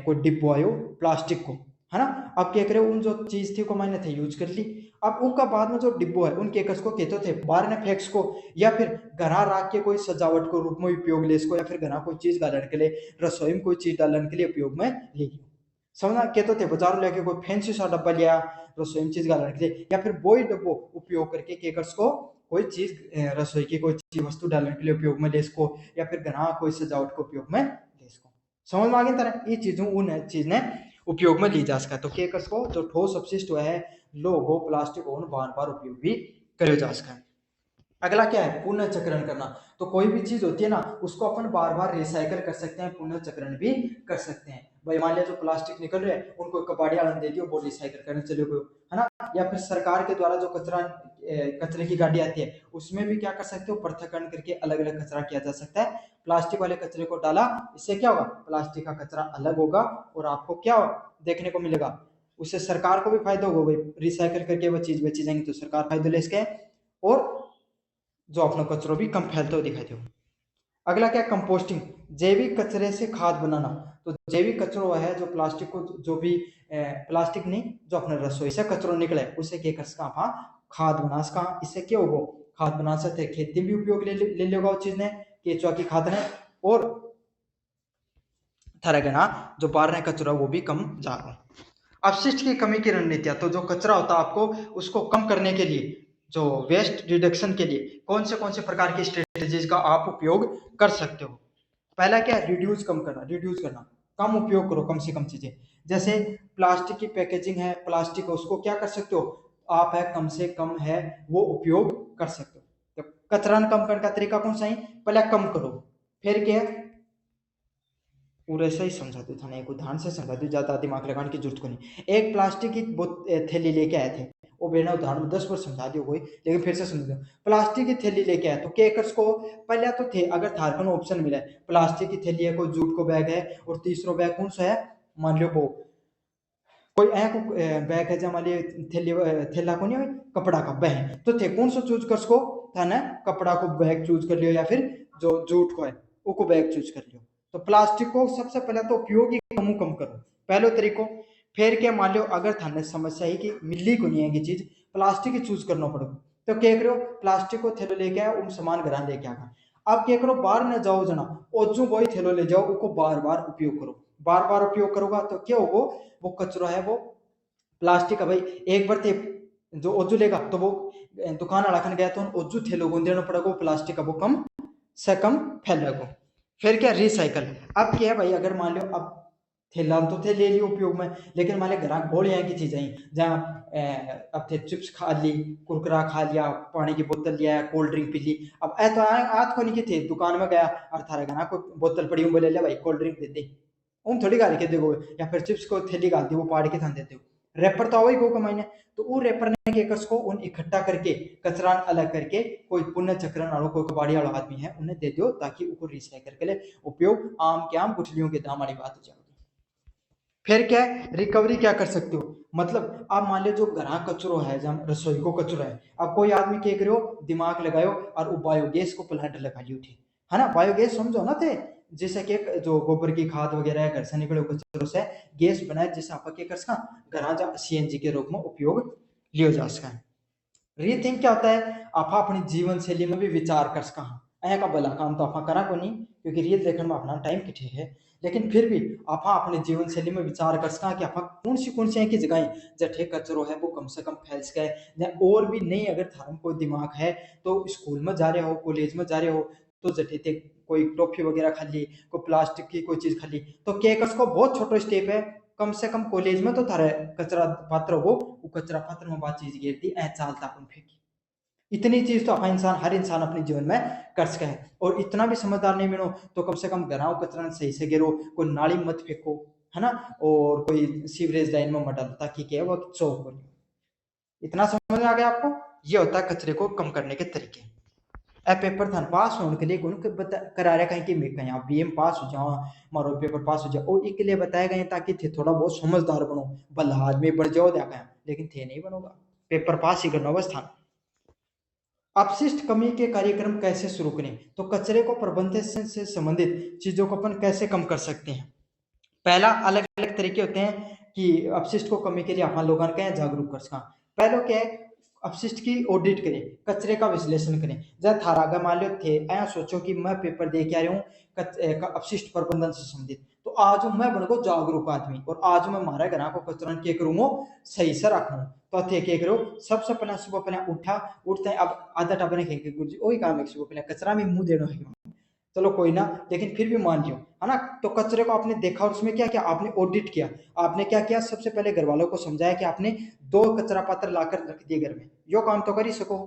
कोई डिब्बो आयो प्लास्टिक को, है ना। अब क्या करे, उन जो चीज थी को मैंने थे यूज कर ली। अब उनका बाद में जो डिब्बो है उनके कस को कहते थे बाहर ने फेंक्स को, या फिर घरा रख के कोई सजावट को रूप में उपयोग ले इसको, या फिर घरा कोई चीज डालने के लिए, रसोई में कोई चीज डालने के लिए उपयोग में ले। समझना, कहते थे बाजार लेके कोई फैंसी सा डब्बा लिया रसोई में चीज डालने के लिए, या फिर वही डब्बो उपयोग करके केकर्स को कोई चीज रसोई की कोई चीज वस्तु डालने के लिए उपयोग में ले इसको, या फिर घरा कोई सजावट को उपयोग में ले इसको। समझ में आ गई तरह ये चीजों उन चीज ने उपयोग में ली जा सका। तो केकर्स को जो ठोस अपशिष्ट हुआ है, लोग हो प्लास्टिक हो, बार बार उपयोग भी करे जा सका। अगला क्या है, पुनर्चक्रण करना। तो कोई भी चीज होती है ना उसको अपन बार बार रिसाइकल कर सकते हैं, पुनर्चक्रण भी कर सकते हैं। भाई मान लिया जो प्लास्टिक निकल रहे हैं उनको कबाड़ी आलन दे दियो, वो रिसाइकल करने चले गए, है ना। या फिर सरकार के द्वारा जो कचरे की गाड़ी आती है उसमें भी क्या कर सकते हो, पृथक्करण करके अलग अलग कचरा किया जा सकता है। प्लास्टिक वाले कचरे को डाला, इससे क्या होगा, प्लास्टिक का कचरा अलग होगा और आपको क्या देखने को मिलेगा, उससे सरकार को भी फायदा होगा। भाई रिसाइकल करके वो चीज बेची जाएंगी तो सरकार फायदा ले सके, और जो अपना कचरा भी कम फैलते हुए दिखाई दे। अगला क्या, कंपोस्टिंग, जैविक कचरे से खाद बनाना। तो जैविक कचरो है जो प्लास्टिक को, जो भी प्लास्टिक नहीं, जो अपने रसोई से कचरो निकले उसे क्या कर सका आप खाद बना सका। इससे क्या होगा, खाद बना सकते, खेती भी उपयोग ले लेगा उस चीज ने, केचुआ की खाद ने, और तरह का जो बाहर है कचरा वो भी कम जा रहा है। अपशिष्ट की कमी की रणनीतियां, तो जो कचरा होता है आपको उसको कम करने के लिए, जो वेस्ट रिडक्शन के लिए कौन से प्रकार की स्ट्रेटेजीज का आप उपयोग कर सकते हो। पहला क्या है, रिड्यूस कम करना, रिड्यूस करना, कम उपयोग करो, कम से कम चीजें। जैसे प्लास्टिक की पैकेजिंग है, प्लास्टिक उसको क्या कर सकते हो आप, है कम से कम है वो उपयोग कर सकते हो। तो कचरा कम करने का तरीका कौन सा है, पहले कम करो, फिर क्या, पूरे से ही समझा दो था, एक उदाहरण से समझा दो, ज्यादा दिमाग लगाने की जरूरत को नहीं। एक प्लास्टिक की थैली लेके आए थे, वो बिना उदाहरण में 10 बार समझा दियो कोई, लेकिन फिर से समझ दो। प्लास्टिक की थैली लेके आए तो केकर्स को पहले तो थे, अगर थारकन ऑप्शन मिला है, प्लास्टिक की थैली है, कोई जूट को बैग है, और तीसरा बैग कौन सा है, मान लो वो कोई को बैग है जब मान थैली थैला को नहीं कपड़ा का बैग, तो थे कौन सा चूज कर सको, था ना कपड़ा को बैग चूज कर लियो, या फिर जो जूट को है वो बैग चूज कर लियो। तो प्लास्टिक को सबसे पहले तो उपयोग ही कम करो, पहले तरीको। फिर क्या मान लो अगर थाने समस्या है कि मिली को नहीं है कि चीज प्लास्टिक ही चूज करना पड़ेगा, तो क्या करो, प्लास्टिक को थैलो लेके आया, उन सामान घर लेके आगा। अब क्या करो, बाहर न जाओ जना, ओजू वही थैलो ले जाओ, उसको बार बार उपयोग करो, बार बार उपयोग करोगा तो क्या होगा, वो कचरा है वो प्लास्टिक का, भाई एक बार थे जो ओजू लेगा तो वो दुकान अड़ाखन गया तो ओजू थे लोगों देना पड़ेगा, वो प्लास्टिक का वो कम से कम फैलेगा। फिर क्या, रिसाइकल। अब क्या है भाई, अगर मान लो अब थैला तो थे ले लियो उपयोग में, लेकिन मान लो ग्राहक बोल यहाँ की चीजें जहाँ अब थे चिप्स खा ली, कुरकुरा खा लिया, पानी की बोतल लिया, कोल्ड ड्रिंक पी ली। अब ऐ तो आज को नहीं की थे दुकान में गया और थारा घना कोई बोतल पड़ी हूँ बोले ले भाई कोल्ड ड्रिंक दे दे, उन थोड़ी गाली के देखो, या फिर चिप्स को थैली गाल दी वो पाड़ के थान देते हो, रैपर तो वही को कमाइने। तो वो रैपर ने के कस को उन इकट्ठा करके कचरा अलग करके कोई पुण्य चक्रण वालों कोई कबाड़ी वाला आदमी है उन्हें दे दो, ताकि उनको रिसाइकल के लिए उपयोग आम के आम गुठलियों के दाम वाली बात हो जाएगी। फिर क्या है, रिकवरी क्या कर सकते हो, मतलब आप मान लो जो घरा कचरो है, जब रसोई को कचरो है, अब कोई आदमी क्या करो दिमाग लगायो और वो बायोगैस को प्लांट लगा लियो थी, है ना। बायोगैस समझो ना थे, जैसे कि जो गोबर की खाद वगैरह है घर से निकले कचरों से गैस बनाए, जिसे आप क्या कर सका घरा जा सीएनजी के रूप में उपयोग लियो जा सका। रीथिंक क्या होता है, आप अपनी जीवन शैली में भी विचार कर सका, ऐ का भला काम तो आप करा को नहीं, क्योंकि रील देखने में अपना टाइम किठे है, लेकिन फिर भी आप अपने जीवन शैली में विचार कर सका कि आप कौन सी की जगह जठे कचरो है वो कम से कम फैल सके, या और भी नहीं अगर थारम कोई दिमाग है तो स्कूल में जा रहे हो, कॉलेज में जा रहे हो, तो जठे थे कोई टॉफी वगैरह खा ली, कोई प्लास्टिक की कोई चीज खा ली, तो केकस को बहुत छोटा स्टेप है, कम से कम कॉलेज में तो थारे कचरा पात्र हो, वो कचरा पात्र में बात चीज गिरती ऐ चालता अपन फेंकी, इतनी चीज तो इंसान हर इंसान अपने जीवन में कर सके है। और इतना भी समझदार नहीं बनो तो कम से कम घराओ कचरा सही से गिरो, कोई नाली मत फेंको, है ना, और कोई सीवरेज लाइन में मत डालो, ताकि क्या वो चौक बने। इतना समझ में आ गया आपको, ये होता है कचरे को कम करने के तरीके। ए पेपर था पास होने के लिए करा रहे कहीं कि मैं कहीं आप बीएम पास हो जाओ, मारो पेपर पास हो जाओ, और एक के लिए बताया गए ताकि थे थोड़ा बहुत समझदार बनो, भला आदमी बढ़ जाओ देखा लेकिन थे नहीं बनोगा, पेपर पास ही करना होगा स्थान। अपशिष्ट कमी के कार्यक्रम कैसे शुरू करें? तो कचरे को प्रबंधन से संबंधित चीजों को अपन कैसे कम कर सकते हैं? पहला, अलग अलग तरीके होते हैं कि अपशिष्ट को कमी के लिए अपन लोगों का जागरूक कर सका। पहले क्या है, अपशिष्ट की ऑडिट करें, कचरे का विश्लेषण करें। जब थारा अगर मान लो थे ऐसा सोचो कि मैं पेपर दे के आ रहा हूँ अपशिष्ट प्रबंधन से संबंधित, तो आज मैं बन गो जागरूक आदमी और आज मैं हमारे घर को कचरा के करूंगा सही से रखूँ। तो थे क्या करो, सबसे पहले सुबह पहले उठते हैं, अब आदत अपने खेल गुरु जी वही काम है, सुबह पहले कचरा में मुंह देना है, चलो कोई ना, लेकिन फिर भी मान लियो है ना। तो कचरे को आपने देखा और उसमें क्या किया, आपने ऑडिट किया। आपने क्या किया, सबसे पहले घर वालों को समझाया कि आपने 2 कचरा पात्र लाकर रख दिए घर में, यो काम तो कर ही सको।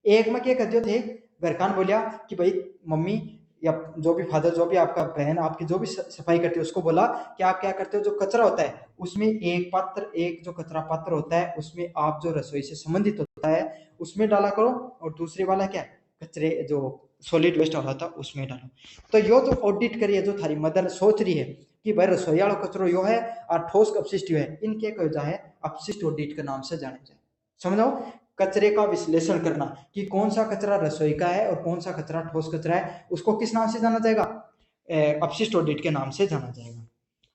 एक में क्या कर दियो थे, घर कान बोलिया कि भाई मम्मी या जो भी फादर, जो भी आपका बहन, आपकी जो भी सफाई करती है, उसको बोला कि आप क्या करते हो, जो कचरा होता है उसमें एक जो कचरा पात्र होता है उसमें आप जो रसोई से संबंधित होता है उसमें डाला करो, और दूसरी वाला क्या कचरे जो सॉलिड वेस्ट हो रहा था उसमें डालो। तो यो जो ऑडिट करिए, जो थारी मदर सोच रही है कि भाई रसोई वाला कचरो यो है और ठोस अपशिष्ट यो है, इनके कहा जाए अपशिष्ट ऑडिट के नाम से जाने जाए। समझो, कचरे का विश्लेषण करना कि कौन सा कचरा रसोई का है और कौन सा कचरा ठोस कचरा है, उसको किस नाम से जाना जाएगा, अपशिष्ट ऑडिट के नाम से जाना जाएगा।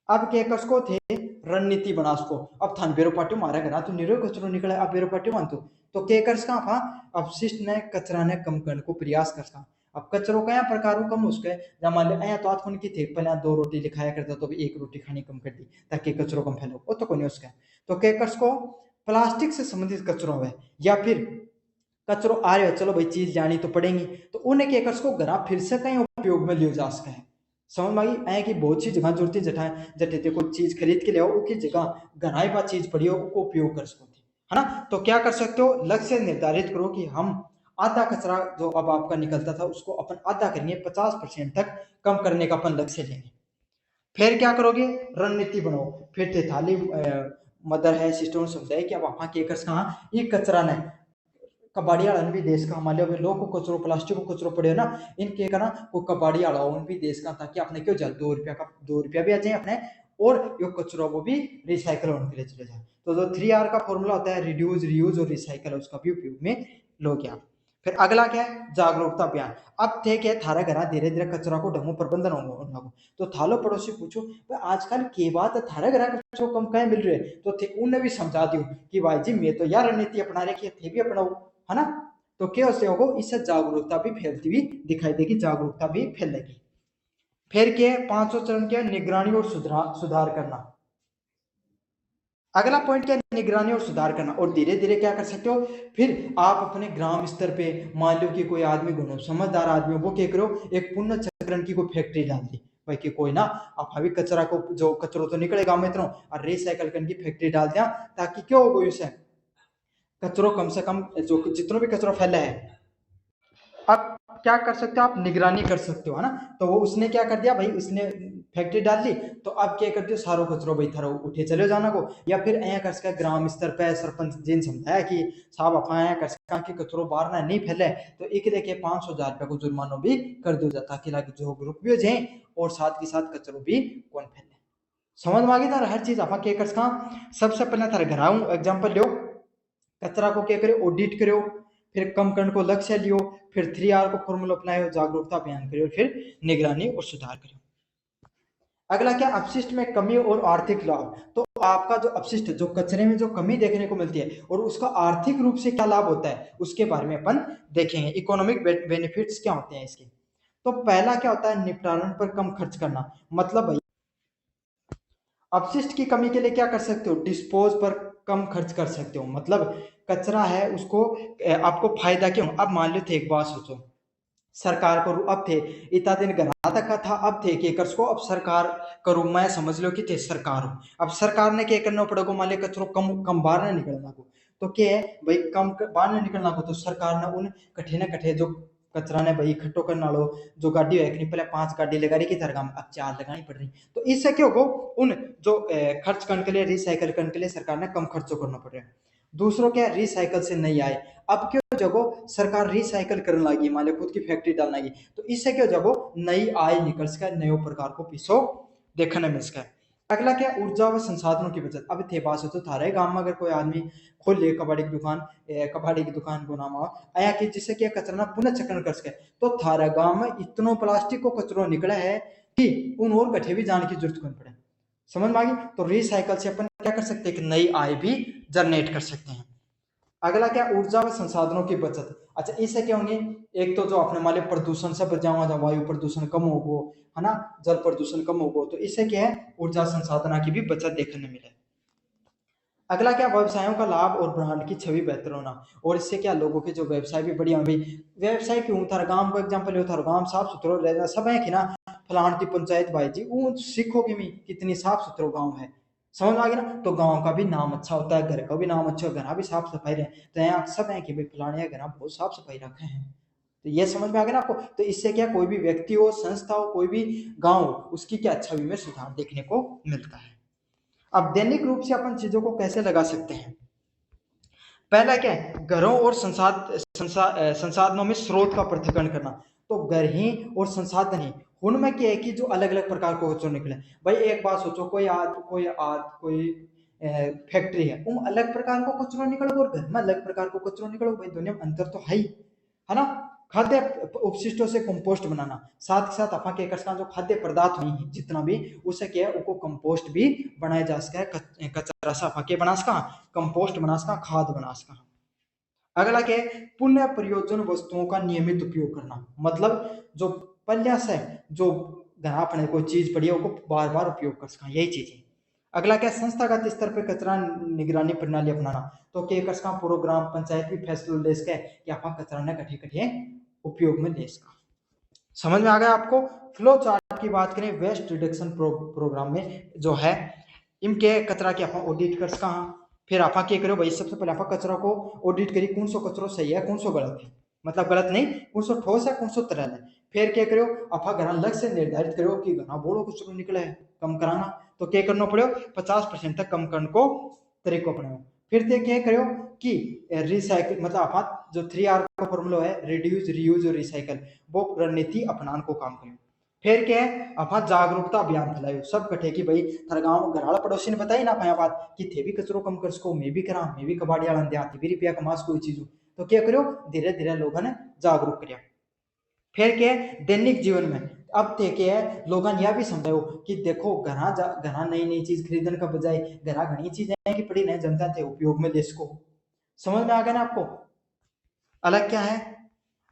अब क्या कसको थे रणनीति बना उसको, अब थान बेरो पार्टी मारा गना तो निरो कचरो निकले, अब बेरो पार्टी मानतो तो क्या कर सका था, अपशिष्ट ने कचरा ने कम करने को प्रयास कर सका। अब कचरो कया प्रकारों कम उसके, जब मान लो तो आज की थे पहले 2 रोटी लिखाया करता तो 1 रोटी खानी कम कर दी ताकि कचरो कम फैलो, वो तो कोई नहीं उसका। तो क्या कर सको, प्लास्टिक से संबंधित कचरों है या फिर कचरो आ रहे हो, चलो भाई चीज जानी तो पड़ेगी, तो उन्हें क्या कर सको घर फिर से कहीं उपयोग में लियो जा सके है। समझ में आई है कि बहुत सी जगह जरूरत जठाए जटे कोई चीज खरीद के ले आओ, उसकी जगह घर बात चीज पड़ी हो उसको उपयोग कर सको, है ना। तो क्या कर सकते हो, लक्ष्य निर्धारित करो कि हम आधा कचरा जो अब आपका निकलता था उसको अपन आधा करेंगे, 50% तक कम करने का अपन लक्ष्य लेंगे। फिर क्या करोगे, रणनीति बनाओ। फिर थे थाली मदर है सिस्टर समझाए कि अब आप के कर कहा ये कचरा ने कबाड़ी वाला भी देश का मान लो लोग को कचरो प्लास्टिक को कचरो पड़े ना, इनके का ना को कबाड़ी वाला उन भी देश का, ताकि अपने क्यों जाए 2 रुपया का 2 रुपया भी आ जाए अपने, और यो कचरो को भी रिसाइकल होने के लिए चले जाए। तो जो 3R का फॉर्मूला होता है, रिड्यूस रियूज और रिसाइकल, उसका भी उपयोग में लोगे आप। फिर अगला क्या है, जागरूकता अभियान। अब थे क्या थारा घर धीरे धीरे कचरा को ढंगो प्रबंधन होगा, तो थालो पड़ोसी पूछो भाई आजकल के बात थारा घर कचरो कम कहीं मिल रहे, तो थे उन्हें भी समझा दियो कि भाई जी मैं तो यार रणनीति अपना रखी है, थे भी अपनाओ, है ना। तो क्या उससे होगा, इससे जागरूकता भी फैलती हुई दिखाई देगी, जागरूकता भी फैलेगी। फिर क्या 500 चरण क्या, निगरानी और सुधार करना। अगला पॉइंट क्या, निगरानी और सुधार करना। और धीरे धीरे क्या कर सकते हो, फिर आप अपने ग्राम स्तर पे मान लो कि कोई आदमी गुनो समझदार आदमी हो, वो क्या करो, एक पुण्य चक्रण की कोई फैक्ट्री डाल दी भाई कि कोई ना आप अभी कचरा को जो कचरो तो निकलेगा में इतना, और रिसाइकल करने की फैक्ट्री डाल दिया, ताकि क्या होगा इससे कचरो कम से कम जो जितना भी कचरा फैला है, अब क्या कर सकते हो आप, निगरानी कर सकते हो, है ना। तो वो उसने क्या कर दिया भाई, उसने फैक्ट्री डाल दी, तो अब क्या करते हो सारो कचरो भाई थारो उठे चले जाना को, या फिर ऐसा कर सका ग्राम स्तर पे सरपंच जी समझाया कि साहब आप ऐसा कर सका कि कचरो बाहर ना नहीं फैले, तो एक देखे 500,000 रुपये को जुर्माना भी कर दो जाता, ताकि लागे जो ग्रुप भी हो जाए और साथ के साथ कचरो भी कौन फैले। समझ में आ गई था हर चीज आप क्या कर सका। सबसे पहले थारे घर आऊं एग्जाम्पल लियो, कचरा को क्या करो ऑडिट करो, फिर कम करने को लक्ष्य लियो, फिर 3R को फॉर्मूला अपनाओ, जागरूकता अभियान करो, फिर निगरानी और सुधार करो। अगला क्या, अपशिष्ट में कमी और आर्थिक लाभ। तो आपका जो अपशिष्ट जो कचरे में जो कमी देखने को मिलती है और उसका आर्थिक रूप से क्या लाभ होता है उसके बारे में अपन देखेंगे, इकोनॉमिक बेनिफिट्स क्या होते हैं इसके। तो पहला क्या होता है, निपटारण पर कम खर्च करना। मतलब भाई अपशिष्ट की कमी के लिए क्या कर सकते हो, डिस्पोज पर कम खर्च कर सकते हो। मतलब कचरा है उसको आपको फायदा क्यों, अब मान लो थे एक बात सोचो, सरकार को अब थे इतना दिन घरा तक का था, अब थे कि को अब सरकार करूं, मैं समझ लो कि थे सरकार हो, अब सरकार ने क्या करना पड़ेगा, मान लो कचरो कम कम बाहर ना निकलना को, तो क्या है भाई कम बाहर ना निकलना को, तो सरकार ने उन कठे न कठे जो कचरा ने भाई इकट्ठो करना लो, जो गाड़ी है पहले 5 गाड़ी लगा रही की तरह अब 4 लगानी पड़ रही, तो इससे क्या होगा उन जो खर्च करने के लिए रिसाइकल करने के लिए सरकार ने कम खर्चों करना पड़ रहा है। दूसरों क्या रिसाइकल से नहीं आए, अब क्यों जगह सरकार रिसाइकल करने लगी, मान लो खुद की फैक्ट्री डालने लगी, तो इससे क्या जगह नई आय निकल सका, नए प्रकार को पीछो देखने मिल सका। अगला क्या, ऊर्जा व संसाधनों की बचत। अब थे बात सोचो थारे गांव में अगर कोई आदमी खोल ले कबाड़ी की दुकान, कबाड़ी की दुकान को नाम आया कि जिससे क्या कचरा ना पुनः चक्रण कर सके, तो थारे गांव में इतनो प्लास्टिक को कचरो निकला है कि उन और गठे भी जाने की जरूरत कौन पड़े। समझ में आ गई। तो रिसाइकल से अपन क्या कर सकते हैं कि नई आय भी जनरेट कर सकते हैं। अगला क्या, ऊर्जा व संसाधनों की बचत। अच्छा, इससे क्या होंगे, एक तो जो अपने मान प्रदूषण से बचा हुआ, वायु प्रदूषण कम होगा, है ना, जल प्रदूषण कम होगा, तो इससे क्या है, ऊर्जा संसाधना की भी बचत देखने मिले। अगला क्या, व्यवसायों का लाभ और ब्रांड की छवि बेहतर होना, और इससे क्या लोगों के जो व्यवसाय भी बढ़िया भाई। व्यवसाय क्यों, थार गांव को एग्जांपल हो, थार गांव साफ सुथरो रहना सब है कि ना, फलान की पंचायत भाई जी वो सीखोगे में कितनी साफ सुथरो गांव है। समझ आ गया ना, तो गांव का भी नाम अच्छा होता है, घर का भी नाम अच्छा, घर भी साफ सफाई रहे, तो यहाँ सब है कि भाई फलाने घर बहुत साफ सफाई रखे हैं। तो ये समझ में आ गया ना आपको। तो इससे क्या, कोई भी व्यक्ति हो, संस्था हो, कोई भी गांव हो, उसकी क्या छवि में सुधार देखने को मिलता है। अब दैनिक रूप से अपन चीजों को कैसे लगा सकते हैं। पहला क्या है, घरों और संसाधनों में स्रोत का पृथक्करण करना। तो घर ही और संसाधन ही, उनमें क्या है कि जो अलग अलग प्रकार को कचरो निकले। भाई एक बात सोचो, कोई फैक्ट्री है, उन अलग प्रकार को कचरो निकलो, और घर में अलग प्रकार को कचरो निकलो, भाई दुनिया में अंतर तो है ना। खाद्य उपशिष्टों से कंपोस्ट बनाना, साथ ही साथ अपा के जो खाद्य पदार्थ हुई है जितना भी, उससे क्या है उनको कंपोस्ट भी बनाया जा सका है, कचरा सा अपा के बना सका, कंपोस्ट बना सका, खाद बना सका। अगला क्या है, पुनः प्रयोजन वस्तुओं का नियमित उपयोग करना, मतलब जो पल्यास है, जो घर अपने कोई चीज पड़ी है उसको बार बार उपयोग कर सका, यही चीज है। अगला क्या, संस्थागत स्तर पर कचरा निगरानी प्रणाली अपनाना। तो क्या कर सका, प्रोग्राम पंचायत भी फैसलो ले सके कि आप कचरा न कठे कठे उपयोग में ले सका। समझ में आ गया आपको। फ्लो चार्ट की बात करें, वेस्ट रिडक्शन प्रोग्राम में जो है, इनके कचरा के आप ऑडिट कर सका। फिर आप क्या करो भाई, सबसे पहले आप कचरा को ऑडिट करी, कौन सो कचरो सही है, कौन सो गलत है, मतलब गलत नहीं, कौन सो ठोस है, कौन सो तरल है। फिर क्या करो, आप घर अलग से निर्धारित करो कि घना बोड़ो कचरो निकला है, कम कराना, तो क्या करना पड़ो, 50% तक कम करने को तरीको अपने। फिर ते क्या करो कि रिसाइकिल, मतलब आप जो 3R का फॉर्मूला है, रिड्यूस रियूज और रिसाइकल, वो रणनीति अपनाने को काम करें। फिर क्या है, आप जागरूकता अभियान फैलायो सब कठे कि भाई थारे गांव घर वाला पड़ोसी ने बताई ना पाया बात कि थे भी कचरो कम कर सको, मैं भी करा, मैं भी कबाड़ी वाला दिया, भी रुपया कमा कोई चीज। तो क्या करो, धीरे धीरे लोगों ने जागरूक किया। फिर क्या है, दैनिक जीवन में अब थे क्या है, लोगों ने यह भी समझाओ कि देखो घना घना नई नई चीज खरीदने का बजाय घना घनी चीजें की पड़ी नहीं जनता थे उपयोग में ले सको। समझ में आ गया ना आपको। अलग क्या है,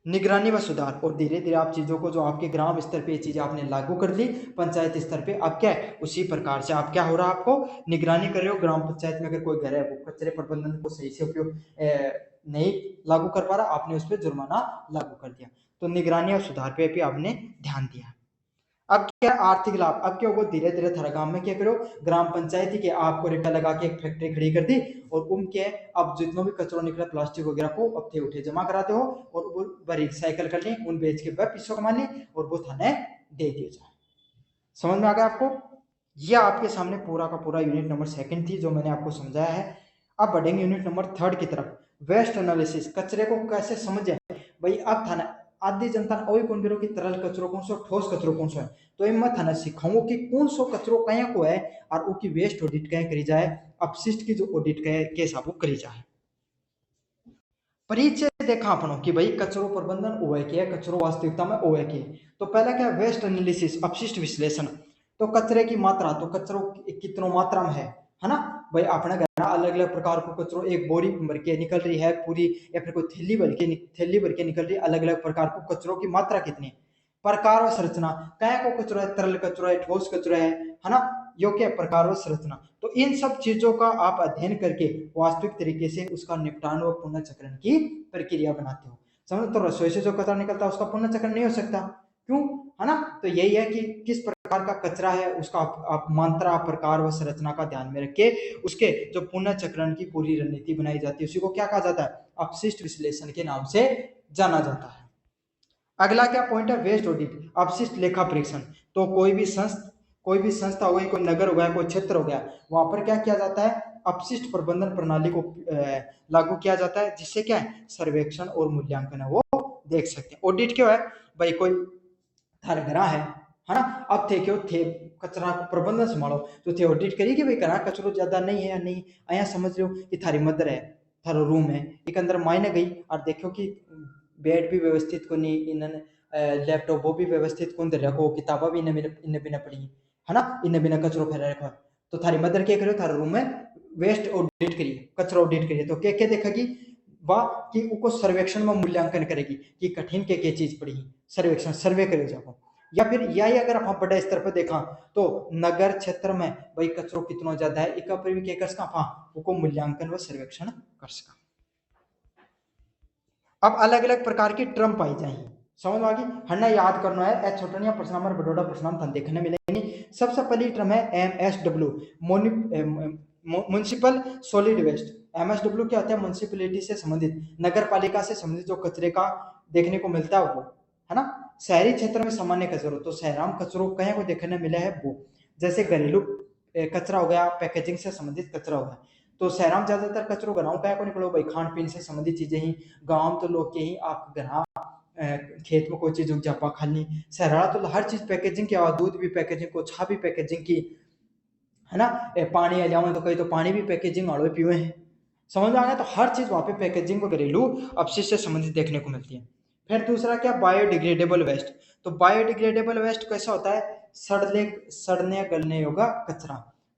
निगरानी व सुधार, और धीरे धीरे आप चीजों को जो आपके ग्राम स्तर पे ये चीजें आपने लागू कर ली, पंचायत स्तर पे अब क्या है उसी प्रकार से आप क्या हो रहा है, आपको निगरानी कर रहे हो। ग्राम पंचायत में अगर कोई घर है वो कचरे प्रबंधन को सही से उपयोग नहीं लागू कर पा रहा, आपने उस पर जुर्माना लागू कर दिया। तो निगरानी और सुधार पे भी आपने ध्यान दिया। अब क्या, आर्थिक लाभ। अब क्या होगा, धीरे धीरे थारा गांव में क्या करो, ग्राम पंचायती के आपको रेटा लगा के एक फैक्ट्री खड़ी कर दी, और उनके अब जितना भी कचरा निकला प्लास्टिक वगैरह को अब थे उठे जमा कराते हो, और वो रिसाइकल कर ली, उन बेच के वह पैसों कमा ली, और वो थाने दे दिए जाए। समझ में आ गया आपको। यह आपके सामने पूरा का पूरा यूनिट नंबर 2 थी जो मैंने आपको समझाया है। अब बढ़ेंगे यूनिट नंबर 3 की तरफ, वेस्ट एनालिसिस, कचरे को कैसे समझे। भाई अब थाना आधी जनता वही कौन करो कि तरल कचरो कौन सो, ठोस कचरो कौन सो है, तो इनमें थाना सिखाऊंगा कि कौन सो कचरो कया को है, और उसकी वेस्ट ऑडिट कया करी जाए, अपशिष्ट की जो ऑडिट के हिसाब करी जाए। परिचय देखा अपनों कि भाई कचरो प्रबंधन ओए के, कचरो वास्तविकता में ओए के। तो पहला क्या, वेस्ट एनालिसिस, अपशिष्ट विश्लेषण। तो कचरे की मात्रा, तो कचरो कितनो मात्रा में है ना। भाई अपने घर अलग अलग प्रकार को कचरो, एक बोरी भर के निकल रही है पूरी, या फिर कोई थैली भर के निकल रही है, अलग अलग प्रकार को कचरों की मात्रा कितनी। प्रकार और संरचना, क्या को कचरो है, तरल कचरो है, ठोस कचरो है ना, योग्य प्रकार और संरचना। तो इन सब चीजों का आप अध्ययन करके वास्तविक तरीके से उसका निपटान व पुनर्चक्रण की प्रक्रिया बनाते हो। समझ, तो रसोई से जो कचरा निकलता है उसका पुनर्चक्रण नहीं हो सकता, क्यों, है ना। तो यही है कि किस प्रकार का कचरा है उसका आप मात्रा, प्रकार व संरचना का ध्यान में रख के उसके जो पुनर्चक्रण की पूरी रणनीति बनाई जाती है, उसी को क्या कहा जाता है, अपशिष्ट विश्लेषण के नाम से जाना जाता है। अगला क्या पॉइंट है, वेस्ट ऑडिट, अपशिष्ट लेखा परीक्षण। तो कोई भी संस्था हो गई, कोई नगर हो गया, कोई क्षेत्र हो गया, वहां पर क्या किया जाता है, अपशिष्ट प्रबंधन प्रणाली को लागू किया जाता है, जिससे क्या है सर्वेक्षण और मूल्यांकन है वो देख सकते हैं। ऑडिट क्यों है, भाई कोई थार घरा है ना। अब थे क्यों थे कचरा प्रबंधन संभालो तो थे ऑडिट करी कि भाई करा कचरो ज्यादा नहीं है या नहीं। अया समझ लो कि थारी मदर है, थारो रूम है, एक अंदर मायने गई और देखो कि बेड भी व्यवस्थित को नहीं इन्होंने, लैपटॉप वो भी व्यवस्थित कौन दे रखो, किताबा भी इन्हें बिना पड़ी है ना, इन्हें बिना कचरो फैला रखा। तो थारी मदर क्या करो थारे रूम में वेस्ट ऑडिट करिए, कचरा ऑडिट करिए, तो क्या क्या देखेगी वाह कि उनको सर्वेक्षण में मूल्यांकन करेगी कि कठिन के चीज पड़ी, सर्वेक्षण सर्वे करे जाओ। या फिर यही अगर आप बड़े स्तर पर देखा तो नगर क्षेत्र में भाई कचरो कितना ज्यादा है एक पर भी क्या कर सका हाँ उनको मूल्यांकन व सर्वेक्षण कर सका। अब अलग अलग प्रकार की ट्रम पाई जाएंगी, समझ में आ गई, हन्ना याद करना है ए छोटनिया प्रश्न नंबर बड़ोड़ा प्रश्न नंबर देखने मिलेंगे। सबसे पहली ट्रम है MSW municipal solid waste. MSW क्या होता है, म्युनिसिपलिटी से संबंधित, नगर पालिका से संबंधित जो कचरे का देखने को मिलता है वो, है ना। शहरी क्षेत्र में सामान्य कचरो तो शहराम कचरो कहीं को देखने मिला है वो, जैसे घरेलू कचरा हो गया, पैकेजिंग से संबंधित कचरा हो गया। तो शहर में ज्यादातर कचरो गाँव का को निकलो भाई खान पीन से संबंधित चीजें ही, गाँव तो लोग के ही आप घर खेत में कोई चीज उग जापा खानी, शहरा तो हर चीज पैकेजिंग की, दूध भी पैकेजिंग को, छा भी पैकेजिंग की, है ना। पानी आ जाओ तो कहीं तो पानी भी पैकेजिंग वालों पीवे हैं, समझ में आ गया। तो हर चीज वहां पे पैकेजिंग को घरेलू अपशिष्ट से संबंधित देखने को मिलती है। फिर दूसरा क्या, बायोडिग्रेडेबल वेस्ट। तो बायोडिग्रेडेबल वेस्ट कैसा होता है, सड़ने गलने योग्य कचरा।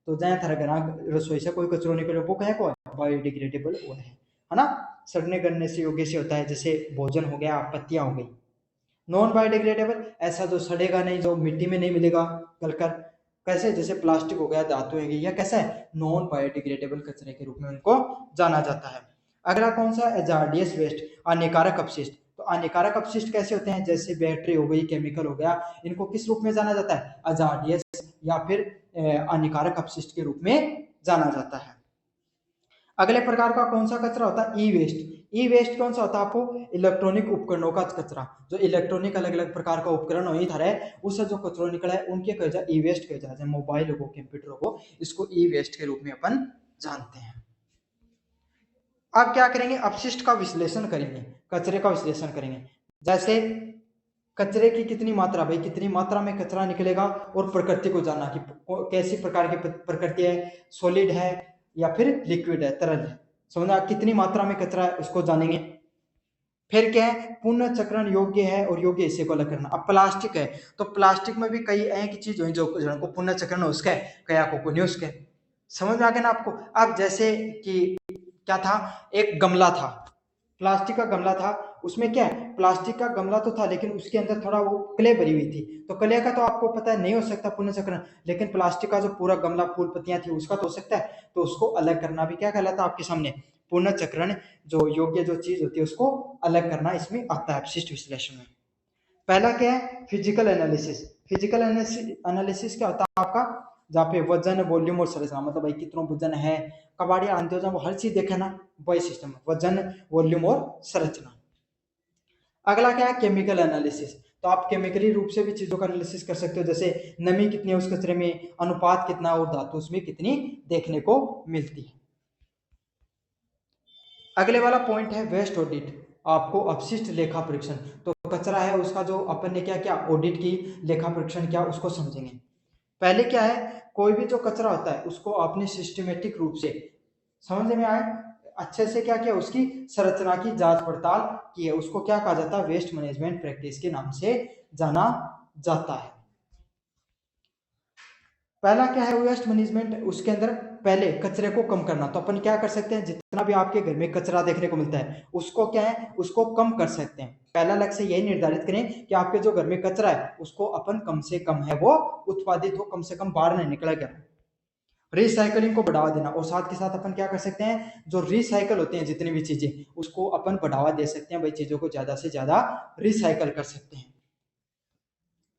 तो जहाँ थारा घर रसोई से कोई कचरो निकले वो कहे को है बायोडिग्रेडेबल वो है ना। सड़ने गलने से योग्य से होता है, जैसे भोजन हो गया, पत्तियां हो गई। नॉन बायोडिग्रेडेबल ऐसा जो सड़ेगा नहीं, जो मिट्टी में नहीं मिलेगा गलकर, कैसे, जैसे प्लास्टिक हो गया, धातु है, या कैसा है नॉन बायोडिग्रेडेबल कचरे के रूप में उनको जाना जाता है। अगला कौन सा, एजार्डियस वेस्ट, हानिकारक अपशिष्ट। तो हानिकारक अपशिष्ट कैसे होते हैं, जैसे बैटरी हो गई, केमिकल हो गया, इनको किस रूप में जाना जाता है, एजार्डियस या फिर हानिकारक अपशिष्ट के रूप में जाना जाता है। अगले प्रकार का कौन सा कचरा होता है, ई वेस्ट। ई वेस्ट कौन सा होता है आपको, इलेक्ट्रॉनिक उपकरणों का कचरा, जो इलेक्ट्रॉनिक अलग अलग प्रकार का उपकरण हो था है उससे जो कचरो निकला है उनके कह जाए ई वेस्ट कह जाए, मोबाइल हो कंप्यूटर हो, इसको ई वेस्ट के रूप में अपन जानते हैं। अब क्या करेंगे, अपशिष्ट का विश्लेषण करेंगे, कचरे का विश्लेषण करेंगे, जैसे कचरे की कितनी मात्रा, भाई कितनी मात्रा में कचरा निकलेगा, और प्रकृति को जानना कि कैसी प्रकार की प्रकृति है, सॉलिड है या फिर लिक्विड है, तरल है, समझना कितनी मात्रा में कचरा है उसको जानेंगे। फिर क्या है, पुनः चक्रण योग्य है और योग्य हिस्से को अलग करना। अब प्लास्टिक है तो प्लास्टिक में भी कई एक चीज हुई जो को पुनः चक्रण उसका है, कया को नहीं उसके, समझ में आ गया ना आपको। अब जैसे कि क्या था, एक गमला था, प्लास्टिक का गमला था, उसमें क्या है, प्लास्टिक का गमला तो था लेकिन उसके अंदर थोड़ा वो क्ले भरी हुई थी, तो क्ले का तो आपको पता है नहीं हो सकता पुनः चक्रण, लेकिन प्लास्टिक का जो पूरा गमला फूल पत्तियां थी उसका तो हो सकता है, तो उसको अलग करना भी क्या कहलाता है आपके सामने, पुनः चक्रण, जो योग्य जो चीज होती है उसको अलग करना इसमें आता है अपशिष्ट विश्लेषण में। पहला क्या है, फिजिकल एनालिसिस। फिजिकल एनालिसिस क्या होता है आपका, जहाँ पे वजन, वॉल्यूम और संरचना, मतलब भाई कितना वजन है, कबाड़ी आनते हो जब हर चीज देखे ना, वही सिस्टम, वजन, वॉल्यूम और संरचना। अगला क्या है, केमिकल एनालिसिस। तो आप केमिकली रूप से भी चीजों का एनालिसिस कर सकते हो, जैसे नमी कितनी है उस कचरे में, अनुपात कितना और धातु उसमें कितनी देखने को मिलती है। अगले वाला पॉइंट है वेस्ट ऑडिट, आपको अपशिष्ट लेखा परीक्षण। तो कचरा है उसका जो अपन ने क्या क्या ऑडिट की, लेखा परीक्षण क्या उसको समझेंगे। पहले क्या है, कोई भी जो कचरा होता है उसको आपने सिस्टमेटिक रूप से समझ में आए, अच्छे से क्या किया, उसकी संरचना की जांच पड़ताल की है, उसको क्या कहा जाता है, वेस्ट मैनेजमेंट प्रैक्टिस के नाम से जाना जाता है। पहला क्या है वेस्ट मैनेजमेंट, उसके अंदर पहले कचरे को कम करना। तो अपन क्या कर सकते हैं, जितना भी आपके घर में कचरा देखने को मिलता है उसको क्या है, उसको कम कर सकते हैं। पहला लक्ष्य यही निर्धारित करें कि आपके जो घर में कचरा है उसको अपन कम से कम है वो उत्पादित हो, कम से कम बाहर नहीं निकलेगा। रिसाइकलिंग को बढ़ावा देना, और साथ के साथ अपन क्या कर सकते हैं, जो रिसाइकल होते हैं जितनी भी चीजें उसको अपन बढ़ावा दे सकते हैं, भाई चीजों को ज्यादा से ज्यादा रिसाइकल कर सकते हैं।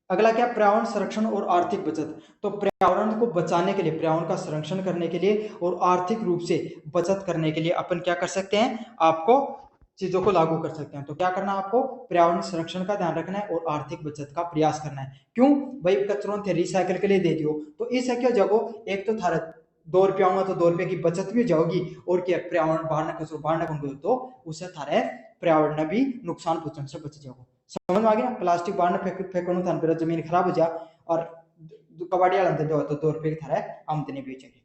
अगला क्या, पर्यावरण संरक्षण और आर्थिक बचत। तो पर्यावरण को बचाने के लिए, पर्यावरण का संरक्षण करने के लिए और आर्थिक रूप से बचत करने के लिए अपन क्या कर सकते हैं, आपको चीजों को लागू कर सकते हैं। तो क्या करना है आपको, पर्यावरण संरक्षण का ध्यान रखना है और आर्थिक बचत का प्रयास करना है। क्यों भाई, कचरों थे रिसाइकल के लिए दे दियो तो इससे क्या जगो, एक तो थारा 2 रुपया होगा तो 2 रुपये की बचत भी हो जाएगी, और क्या पर्यावरण बाहर न कचरो बाहर न तो उससे थारे पर्यावरण में भी नुकसान पहुंचने से बच जाओगे। समझ में आ गया, प्लास्टिक बाहर फेंकने था जमीन खराब हो जा, और कबाड़ी वाला जो तो 2 रुपये की थारा आमदनी बेचेगी।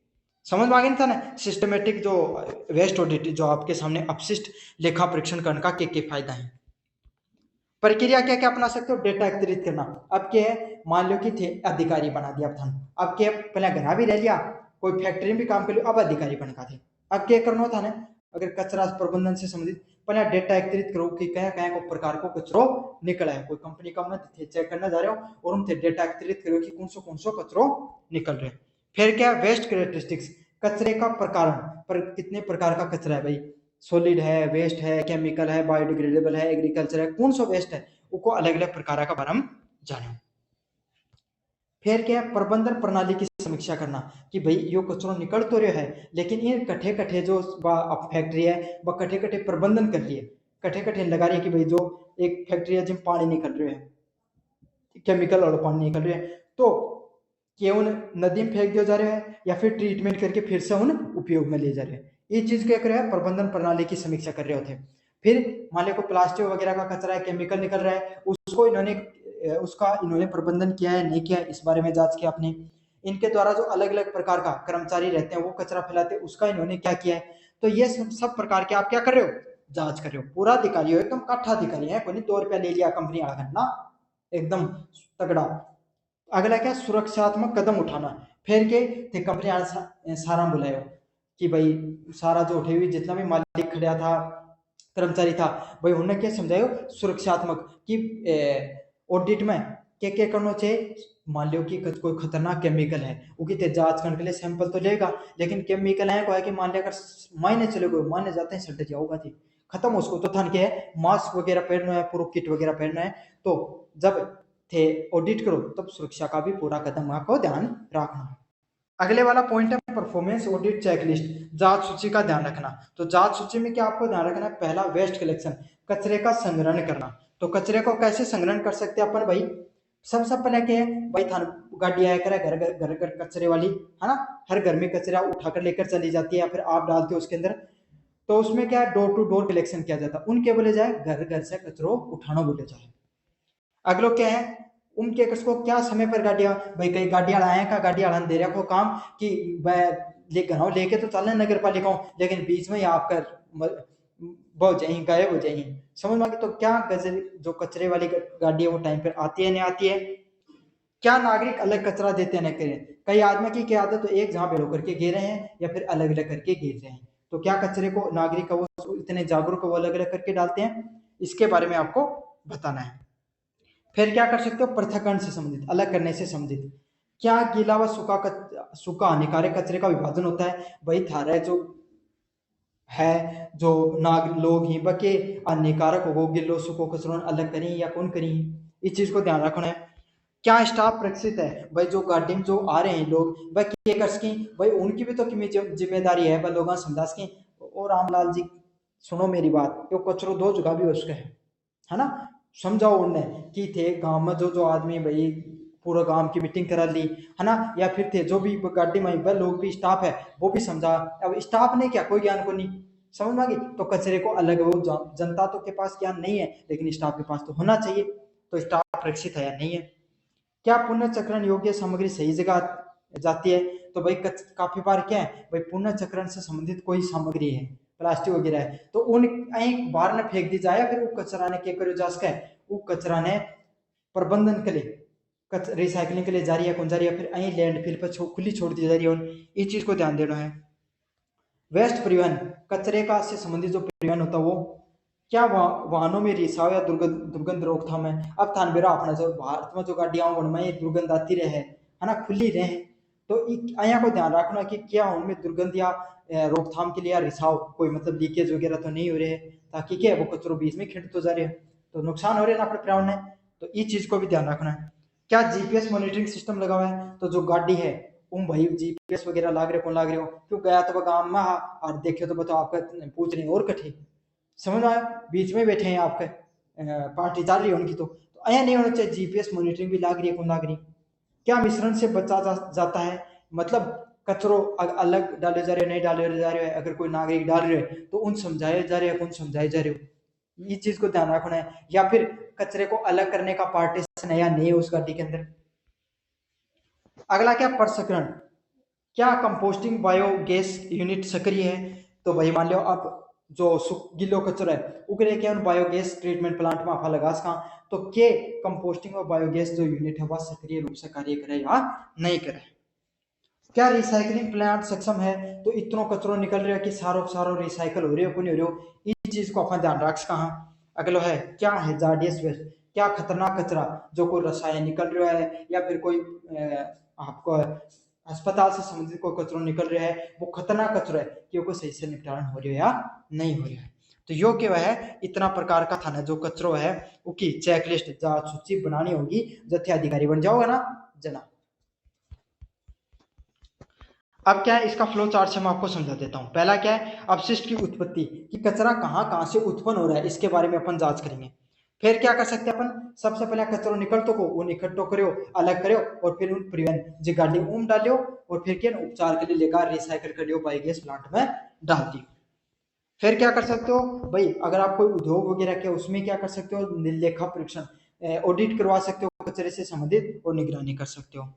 समझ में आ गया था ना सिस्टमेटिक जो वेस्ट ऑडिट जो आपके सामने अपशिष्ट लेखा परीक्षण करने का क्या फायदा है। प्रक्रिया क्या क्या अपना सकते हो, डेटा एकत्रित करना। अब क्या है, मान लो कि थे अधिकारी बना दिया अब थाने, अब क्या पहले घर भी रह लिया, कोई फैक्ट्री में भी काम कर लिया, अब अधिकारी बन थे। अब क्या करना था ना, अगर कचरा प्रबंधन से संबंधित पहले डेटा एकत्रित करो कि कहीं कहीं को प्रकार को कचरो निकला है, कोई कंपनी का मत थे चेक करना जा रहे हो और हम थे डेटा एकत्रित करो कि कौन सो कचरो निकल रहे। फिर क्या, वेस्ट कैरेक्टरिस्टिक्स, कचरे का प्रकार पर कितने प्रकार का कचरा है भाई, सॉलिड है, वेस्ट है, केमिकल है, बायोडिग्रेडेबल है, एग्रीकल्चर है, कौन सा वेस्ट है उसको अलग अलग प्रकार का बारे में जाने। फिर क्या है, प्रबंधन प्रणाली की समीक्षा करना कि भाई यो कचरो निकल तो रहा है लेकिन ये कट्ठे कट्ठे जो फैक्ट्री है वह कट्ठे कट्ठे प्रबंधन कर लिए, कट्ठे कट्ठे लगा रही है कि भाई जो एक फैक्ट्री है जिसमें पानी निकल रहे हैं, केमिकल और पानी निकल रहे हैं, तो क्या उन नदी में फेंक दिया जा रहा है या फिर ट्रीटमेंट करके फिर से उन उपयोग में ले जा रहे हैं। ये चीज क्या कर रहे हैं, प्रबंधन प्रणाली की समीक्षा कर रहे होते हैं। फिर मान लो को प्लास्टिक वगैरह का कचरा है, केमिकल निकल रहा है, उसको इन्होंने प्रबंधन किया है नहीं किया है इस बारे में जांच किया आपने। इनके द्वारा जो अलग अलग प्रकार का कर्मचारी रहते हैं वो कचरा फैलाते हैं उसका इन्होंने क्या किया है। तो ये सब प्रकार के आप क्या कर रहे हो, जांच कर रहे हो। पूरा अधिकारी हो, एकदम काठा अधिकारी है, कोई नहीं 2 रुपया ले लिया कंपनी वाला घटना, एकदम तगड़ा। अगला क्या, सुरक्षात्मक कदम उठाना। फिर के कंपनी सारा बुलायो कि भाई सारा जो उठे हुई जितना भी मालिक खड़ा था, कर्मचारी था, भाई उन्होंने क्या समझायो सुरक्षात्मक कि ऑडिट में क्या क्या करना चाहिए। मान लो कि कोई खतरनाक केमिकल है वो की जांच करने के लिए सैंपल तो लेगा, लेकिन केमिकल है को कि मान लिया अगर मायने चले गए माने जाते हैं सट जाओगा थी खत्म, उसको तो थान के है मास्क वगैरह पहनना है, पूरा किट वगैरह पहनना है। तो जब थे ऑडिट करो तब सुरक्षा का भी पूरा कदम आपको ध्यान रखना। अगले वाला पॉइंट है परफॉर्मेंस ऑडिट चेकलिस्ट, जांच सूची का ध्यान रखना। तो जांच सूची में क्या आपको ध्यान रखना है, पहला वेस्ट कलेक्शन, कचरे का संग्रहण करना। तो कचरे को कैसे संग्रहण कर सकते हैं अपन भाई, सबसे पहले क्या है भाई थान गाड़ी आया करे घर घर घर कचरे वाली है ना, हर घर में कचरा उठाकर लेकर चली जाती है या फिर आप डालते हो उसके अंदर। तो उसमें क्या है, डोर टू डोर कलेक्शन किया जाता है, उनके बोले जाए घर घर से कचरो उठाना बोले जाए। अगलो क्या है, उनके को क्या समय पर गाड़ियां, भाई कई गाड़ियां आए का गाड़ियां दे रहा को काम कि घर लेके तो चलना नगर पालिका, लेकिन बीच में आप कर बहुत जाएंगे गायब हो जाएंगे। समझ में, तो क्या गजर जो कचरे वाली गाड़ी है वो टाइम पर आती है नहीं आती है। क्या नागरिक अलग कचरा देते हैं करें, कई आदमी की क्या आदत तो एक जहां पे होकर के गिर रहे हैं या फिर अलग अलग करके गिर रहे हैं। तो क्या कचरे को नागरिक का वो इतने जागरूक वो अलग अलग करके डालते हैं, इसके बारे में आपको बताना है। फिर क्या कर सकते हो, पृथक्करण से संबंधित, अलग करने से संबंधित, क्या गीला व सूखा हानिकारक कचरे का विभाजन होता है। भाई थारा जो है जो नाग लोग ही बके हानिकारक हो गिलो सूखो कचरो अलग करी या कौन करी, इस चीज को ध्यान रखना है। क्या स्टाफ प्रशिक्षित है, भाई जो गाड़ी में जो आ रहे हैं लोग भाई क्या कर सकें, भाई उनकी भी तो जिम्मेदारी है भाई लोग समझा सकें। और रामलाल जी सुनो मेरी बात, यो कचरो दो जगह भी हो सके है ना, समझाओ उनने कि थे गांव में जो जो आदमी भाई पूरा गांव की मीटिंग करा ली है ना, या फिर थे जो भी गाड़ी में वह लोग भी स्टाफ है वो भी समझा। अब स्टाफ ने क्या कोई ज्ञान को नहीं समझ में आ गई, तो कचरे को अलग वो जनता तो के पास ज्ञान नहीं है लेकिन स्टाफ के पास तो होना चाहिए। तो स्टाफ सुरक्षित है या नहीं है। क्या पुनर्चक्रण योग्य सामग्री सही जगह जाती है, तो भाई काफी बार क्या है भाई पुनर्चक्रण से संबंधित कोई सामग्री है प्लास्टिक वगैरह है तो उन एक बार ने फेंक दी जाए, फिर वो कचरा ने क्या करो जा सके, वो कचरा ने प्रबंधन के लिए रिसाइकलिंग के लिए जा रही है कौन जा रही है, फिर अही लैंडफिल पर खुली छोड़ दी जा रही है। इस चीज को ध्यान देना है। वेस्ट परिवहन, कचरे का से संबंधित जो परिवहन होता है वो क्या वाहनों में रिसाव या दुर्गंध रोकथाम है। अब थान बेरा अपना जो भारत में जो गाड़ियां उनमें दुर्गंध आती रहे है ना, खुली रहे, तो अया को ध्यान रखना कि क्या उनमें दुर्गंध या रोकथाम के लिए या रिसाव कोई मतलब लीकेज वगैरह तो नहीं हो रहे, ताकि क्या वो कचरो बीच में खिंड तो जा रहे हैं तो नुकसान हो रहे हैं ना अपने पर्यावरण में। तो इस चीज को भी ध्यान रखना है। क्या जीपीएस मॉनिटरिंग सिस्टम लगा हुआ है, तो जो गाड़ी है उन भाई जीपीएस वगैरह लाग रहे कौन लाग रहे हो, क्यों गया तो गांव में और देखे तो बताओ आपका पूछ रहे और कठिन समझ आया, बीच में बैठे हैं आपके पार्टी चल रही है उनकी, तो अया नहीं होना चाहिए, जीपीएस मॉनिटरिंग भी लाग रही है कौन लाग रही। क्या मिश्रण से बचा जाता है, मतलब कचरो अलग डाले जा रहे हैं नहीं डाले जा रहे हैं, अगर कोई नागरिक डाल रहे हैं तो उन समझाए जा रहे हैं कौन समझाए जा रहे हो, ये चीज को ध्यान रखना है। या फिर कचरे को अलग करने का पार्टीशन है या नहीं उस गाड़ी के अंदर, अगला क्या, प्रसंस्करण। क्या कंपोस्टिंग बायोगैस यूनिट सक्रिय है? तो भाई मान लो आप जो गिलो कचरा है उगरे क्या बायोगैस ट्रीटमेंट प्लांट में आपा लगा सका, तो के कंपोस्टिंग और बायोगैस जो यूनिट है वह सक्रिय रूप से कार्य करे या नहीं करे। क्या रिसाइकलिंग प्लांट सक्षम है? तो इतनो कचरो निकल रहा है कि सारो सारो रिसाइकल हो रही हो नहीं हो रही हो, इस चीज को अपन ध्यान रख सका। अगलो है क्या, हैजार्डियस वेस्ट। क्या खतरनाक कचरा जो कोई रसायन निकल रहा है या फिर कोई आपको अस्पताल से संबंधित कोई कचरो निकल रहा है, वो खतरनाक कचरा है कि वो सही से निपटान हो रहा है या नहीं हो रहा है। तो यो क्या है, इतना प्रकार का था ना जो कचरो है उसकी चेकलिस्ट जांच सूची बनानी होगी, जथे अधिकारी बन जाओगे ना जना। अब क्या है, इसका फ्लो चार्ट से मैं आपको समझा देता हूं। पहला क्या है, अपशिष्ट की उत्पत्ति, कि कचरा कहां कहां से उत्पन्न हो रहा है इसके बारे में अपन जांच करेंगे। फिर क्या कर सकते हैं अपन, सबसे पहले कचरो निकलतो को उन इकट्ठो करो, अलग करो और फिर उन परिवहन जी गाड़ी में डालियो और फिर क्या उपचार के लिए लेकर रिसाइकल करियो बायोगैस प्लांट में डाल दियो। फिर क्या कर सकते हो भाई, अगर आप कोई उद्योग वगैरह के उसमें क्या कर सकते हो, लेखा परीक्षण ऑडिट करवा सकते हो कचरे से संबंधित और निगरानी कर सकते हो।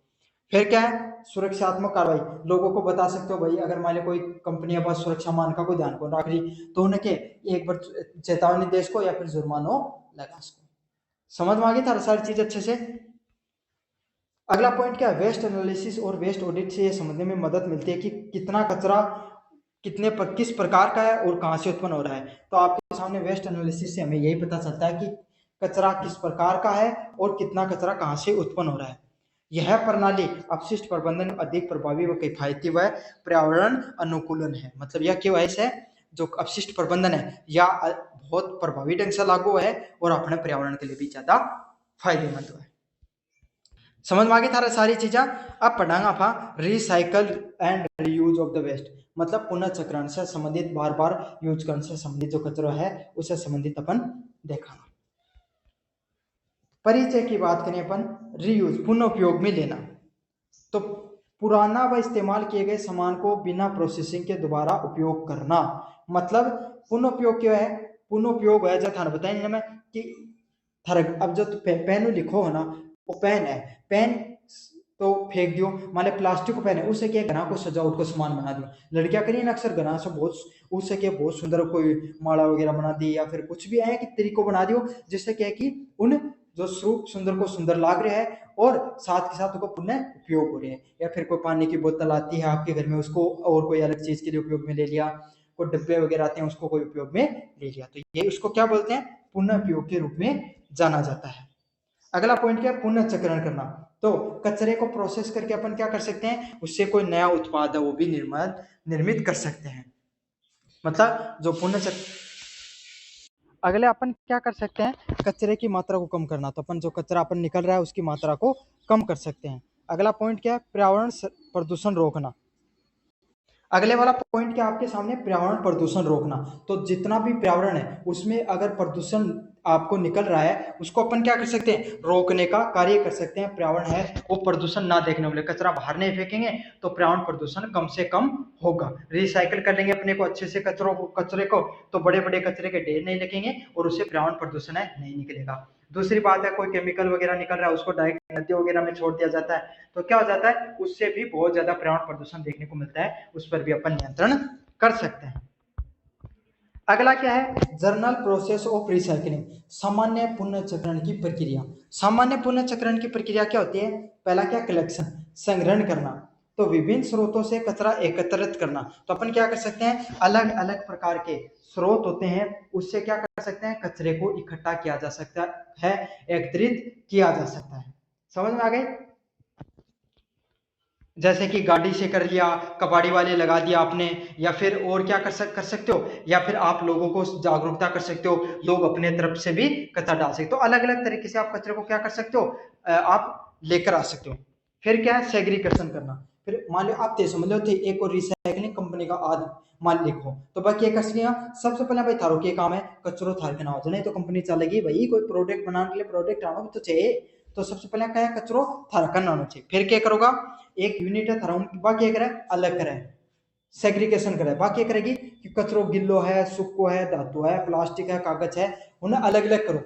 फिर क्या है, सुरक्षात्मक कार्रवाई, लोगों को बता सकते हो भाई अगर मान लो कोई कंपनी बस सुरक्षा मानका को ध्यान को रख रही तो उनके एक बार चेतावनी दे इसको या फिर जुर्माना लगा इसको। समझ में आ गई था सारी चीज अच्छे से। अगला पॉइंट क्या है, वेस्ट एनालिसिस और वेस्ट ऑडिट से ये समझने में मदद मिलती है कि कितना कचरा कितने किस प्रकार का है और कहां से उत्पन्न हो रहा है। तो आपके सामने वेस्ट एनालिसिस से हमें यही पता चलता है कि कचरा किस प्रकार का है और कितना कचरा कहां से उत्पन्न हो रहा है। यह प्रणाली अपशिष्ट प्रबंधन अधिक प्रभावी व किफायती व पर्यावरण अनुकूलन है। मतलब यह क्यों है, जो अपशिष्ट प्रबंधन है या बहुत प्रभावी ढंग से लागू है और अपने पर्यावरण के लिए भी ज्यादा फायदेमंद है। समझ में आ गई थारा सारी चीजा। अब पढ़ांगा आप recycle and reuse of the waste, मतलब पुनर्चक्रण से संबंधित, बार बार यूज करने से संबंधित जो कचरा है उससे संबंधित अपन देखा। परिचय की बात करें अपन, रीयूज पुनः उपयोग में लेना, तो पुराना व इस्तेमाल किए गए सामान को बिना प्रोसेसिंग के दोबारा उपयोग करना। मतलब पुनः उपयोग क्या है, पुनः उपयोग है जब थाने बताएंगे मैं कि अब जो पेन लिखो है ना, वो पेन है, पेन तो फेंक दियो, मान प्लास्टिक को पेन है उससे क्या घना को सजावट को सामान बना दियो। लड़कियां करिए ना अक्सर घना से बहुत, उससे क्या बहुत सुंदर कोई माला वगैरह बना दी या फिर कुछ भी है कि तरीको बना दियो, जिससे क्या है कि उन जो स्वरूप सुंदर को सुंदर लाग रहे हैं और साथ के साथ उनको पुनः उपयोग हो रहे हैं। या फिर कोई पानी की बोतल आती है आपके घर में, उसको और कोई अलग चीज के लिए उपयोग में ले लिया, कोई डब्बे वगैरह आते हैं उसको कोई उपयोग में ले लिया, तो ये उसको क्या बोलते हैं, पुनः उपयोग के रूप में जाना जाता है। अगला पॉइंट क्या है, पुनः चक्रण करना, तो कचरे को प्रोसेस करके अपन क्या कर सकते हैं, उससे कोई नया उत्पाद है वो भी निर्मित कर सकते हैं। मतलब जो पुनः अगले अपन क्या कर सकते हैं, कचरे की मात्रा को कम करना, तो अपन जो कचरा अपन निकल रहा है उसकी मात्रा को कम कर सकते हैं। अगला पॉइंट क्या है, पर्यावरण प्रदूषण रोकना। अगले वाला पॉइंट क्या आपके सामने, पर्यावरण प्रदूषण रोकना, तो जितना भी पर्यावरण है उसमें अगर प्रदूषण आपको निकल रहा है उसको अपन क्या कर सकते हैं, रोकने का कार्य कर सकते हैं। पर्यावरण है वो प्रदूषण ना देखने वाले, कचरा बाहर नहीं फेंकेंगे तो पर्यावरण प्रदूषण कम से कम होगा। रिसाइकल कर लेंगे अपने को अच्छे से कचरे को, तो बड़े बड़े कचरे के ढेर नहीं लगेंगे और उससे पर्यावरण प्रदूषण है नहीं निकलेगा। दूसरी बात है, कोई केमिकल वगैरह निकल रहा है उसको डायरेक्ट नदी वगैरह में छोड़ दिया जाता है, तो क्या हो जाता है, उससे भी बहुत ज्यादा पर्यावरण प्रदूषण देखने को मिलता है, उस पर भी अपन नियंत्रण कर सकते हैं। अगला क्या है, जर्नल प्रोसेस ऑफ रिसाइकलिंग, सामान्य पुनर्चक्रण की प्रक्रिया। सामान्य पुनर्चक्रण की प्रक्रिया क्या होती है, पहला क्या, कलेक्शन, संग्रहण करना, तो विभिन्न स्रोतों से कचरा एकत्रित करना, तो अपन क्या कर सकते हैं, अलग अलग प्रकार के स्रोत होते हैं उससे क्या कर सकते हैं, कचरे को इकट्ठा किया जा सकता है, एकत्रित किया जा सकता है। समझ में आ गई, जैसे कि गाड़ी से कर लिया, कबाड़ी वाले लगा दिया आपने, या फिर और क्या कर सकते हो, या फिर आप लोगों को जागरूकता कर सकते हो, लोग अपने तरफ से भी कचरा डाल सकते हो, अलग अलग तरीके से आप कचरे को क्या कर सकते हो, आप लेकर आ सकते हो। फिर क्या है, सेग्रीगेशन करना, फिर मान लो आप समझ लो थे एक और रिसाइकलिंग कंपनी का मालिक हो, तो बाकी ये कर लिया, सबसे पहले भाई थारो के काम है कचरो थार के ना हो जाए, तो कंपनी चलेगी भाई, कोई प्रोडक्ट बनाने के लिए प्रोडक्ट आना भी तो चाहिए, तो सबसे पहले क्या है, कचरो थारा करना होना चाहिए। फिर क्या करोगा, एक यूनिट है थर्म, बाकी करे अलग करे, सेग्रीगेशन करे, बाकी करेगी कि कचरो गिल्लो है, सुक्को है, धातु है, प्लास्टिक है, कागज है, उन्हें अलग अलग करो।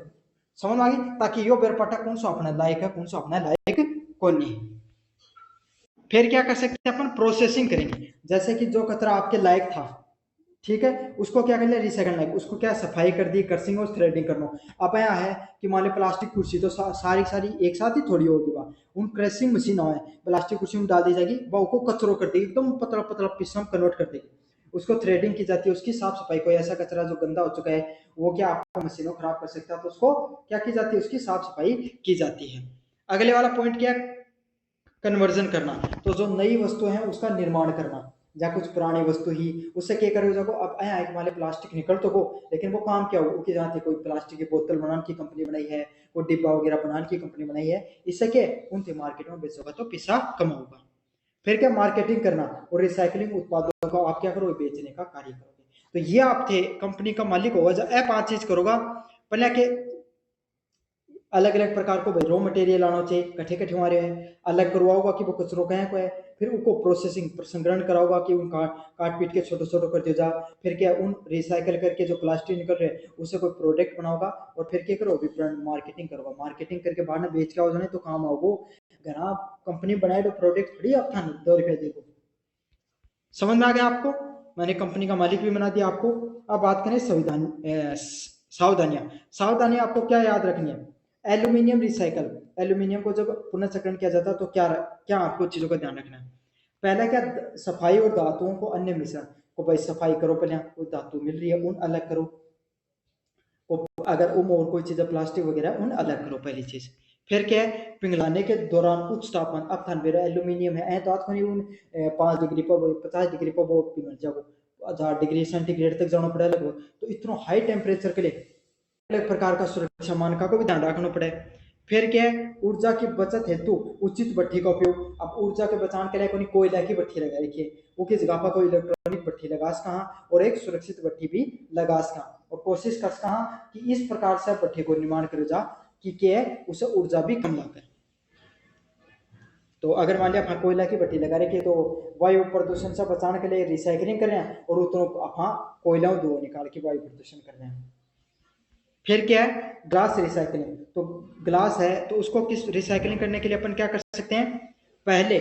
समझ आ गई, ताकि यो बेरपाटा कौन सा अपने लायक है, कौन सा अपने लायक कौन नहीं। फिर क्या कर सकते हैं अपन, प्रोसेसिंग करेंगे। जैसे कि जो कचरा आपके लायक था, ठीक है, उसको क्या कर लिया, रिसाइकल लायक, उसको क्या सफाई कर दी, कर्सिंग और थ्रेडिंग करना। अब यहाँ है कि मान लो प्लास्टिक कुर्सी तो सारी सारी एक साथ ही थोड़ी होगी, वहाँ उन क्रशिंग मशीन है, प्लास्टिक कुर्सी में डाल दी जाएगी, वो को कचरो कर देगी, एकदम पतला पतला पीस में कन्वर्ट कर देगी। उसको थ्रेडिंग की जाती है, उसकी साफ सफाई, कोई ऐसा कचरा जो गंदा हो चुका है वो क्या आपका मशीनों खराब कर सकता है, तो उसको क्या की जाती है, उसकी साफ सफाई की जाती है। अगले वाला पॉइंट क्या, कन्वर्जन करना, तो जो नई वस्तु है उसका निर्माण करना, या कुछ पुरानी वस्तु ही उससे क्या करो जाको। अब आया एक वाले प्लास्टिक निकल तो को, लेकिन वो काम क्या हो कि जाते कोई प्लास्टिक की बोतल बनाने की कंपनी बनाई है, कोई डिब्बा वगैरह बनाने की कंपनी बनाई है, इससे क्या उनके मार्केट में बेचोगा तो पैसा कमाओगा। फिर क्या, मार्केटिंग करना और रिसाइकलिंग उत्पादों का आप क्या करोगे, बेचने का कार्य करोगे। तो ये आप थे कंपनी का मालिक होगा, जब ए पांच चीज करोगा, पहले के अलग अलग प्रकार को भाई रॉ मटेरियल आना चाहिए, कट्ठे कट्ठे हमारे हैं, अलग करवाओगा कि वो कचरों कहाँ को है, फिर उनको प्रोसेसिंग प्रसंग्रहण कराओगा कि उन काट पीट के छोटे छोटे कर दिया जा, फिर क्या उन रिसाइकल करके जो प्लास्टिक निकल रहे हैं उससे कोई प्रोडक्ट बनाओगा, और फिर क्या करो, विपणन मार्केटिंग करोगा, मार्केटिंग करके बाद में बेच के आओ जाने तो काम आओ। घर आप कंपनी बनाए तो प्रोडक्ट थोड़ी आप था 2 रुपये देखो। समझ में आ गया आपको, मैंने कंपनी का मालिक भी बना दिया आपको। अब बात करें संविधान, सावधानियां। सावधानियां आपको क्या याद रखनी है, एल्यूमिनियम रिसाइकल, एल्यूमिनियम को जब पुनर्चक्रण किया जाता है तो क्या क्या आपको चीजों का ध्यान रखना है। पहला क्या, सफाई और धातुओं को अन्य मिश्रण को भाई सफाई करो, पहले वो धातु मिल रही है उन अलग करो, अगर उम और कोई चीज़ प्लास्टिक वगैरह उन अलग करो, पहली चीज। फिर क्या है, पिघलाने के दौरान उच्च तापमान, अब थान बेरा एल्यूमिनियम है तो आत उन 5 डिग्री पर 50 डिग्री पर वो पिघल जाओ, 1000 डिग्री सेंटीग्रेड तक जाना पड़े लगभग, तो इतना हाई टेम्परेचर के लिए अलग प्रकार का सुरक्षा मानका को भी ध्यान रखना पड़े। फिर क्या है, ऊर्जा की बचत हेतु उचित भट्ठी का उपयोग, अब ऊर्जा के बचाने के लिए कोई कोयला की भट्ठी लगा रखिए, वो किस जगह पर कोई इलेक्ट्रॉनिक भट्ठी लगा कहाँ, और एक सुरक्षित भट्ठी भी लगा कहाँ, और कोशिश कर कहाँ कि इस प्रकार से भट्ठी को निर्माण करे जा कि क्या है उसे ऊर्जा भी कम लगे। तो अगर मान लिया कोयला की भट्टी लगा रखी है तो वायु प्रदूषण से बचाने के लिए रिसाइकलिंग कर रहे हैं, और उतना आप कोयला धुआं निकाल के वायु प्रदूषण कर रहे हैं। फिर क्या है, ग्लास रिसाइकलिंग, तो ग्लास है तो उसको किस रिसाइकलिंग करने के लिए अपन क्या कर सकते हैं, पहले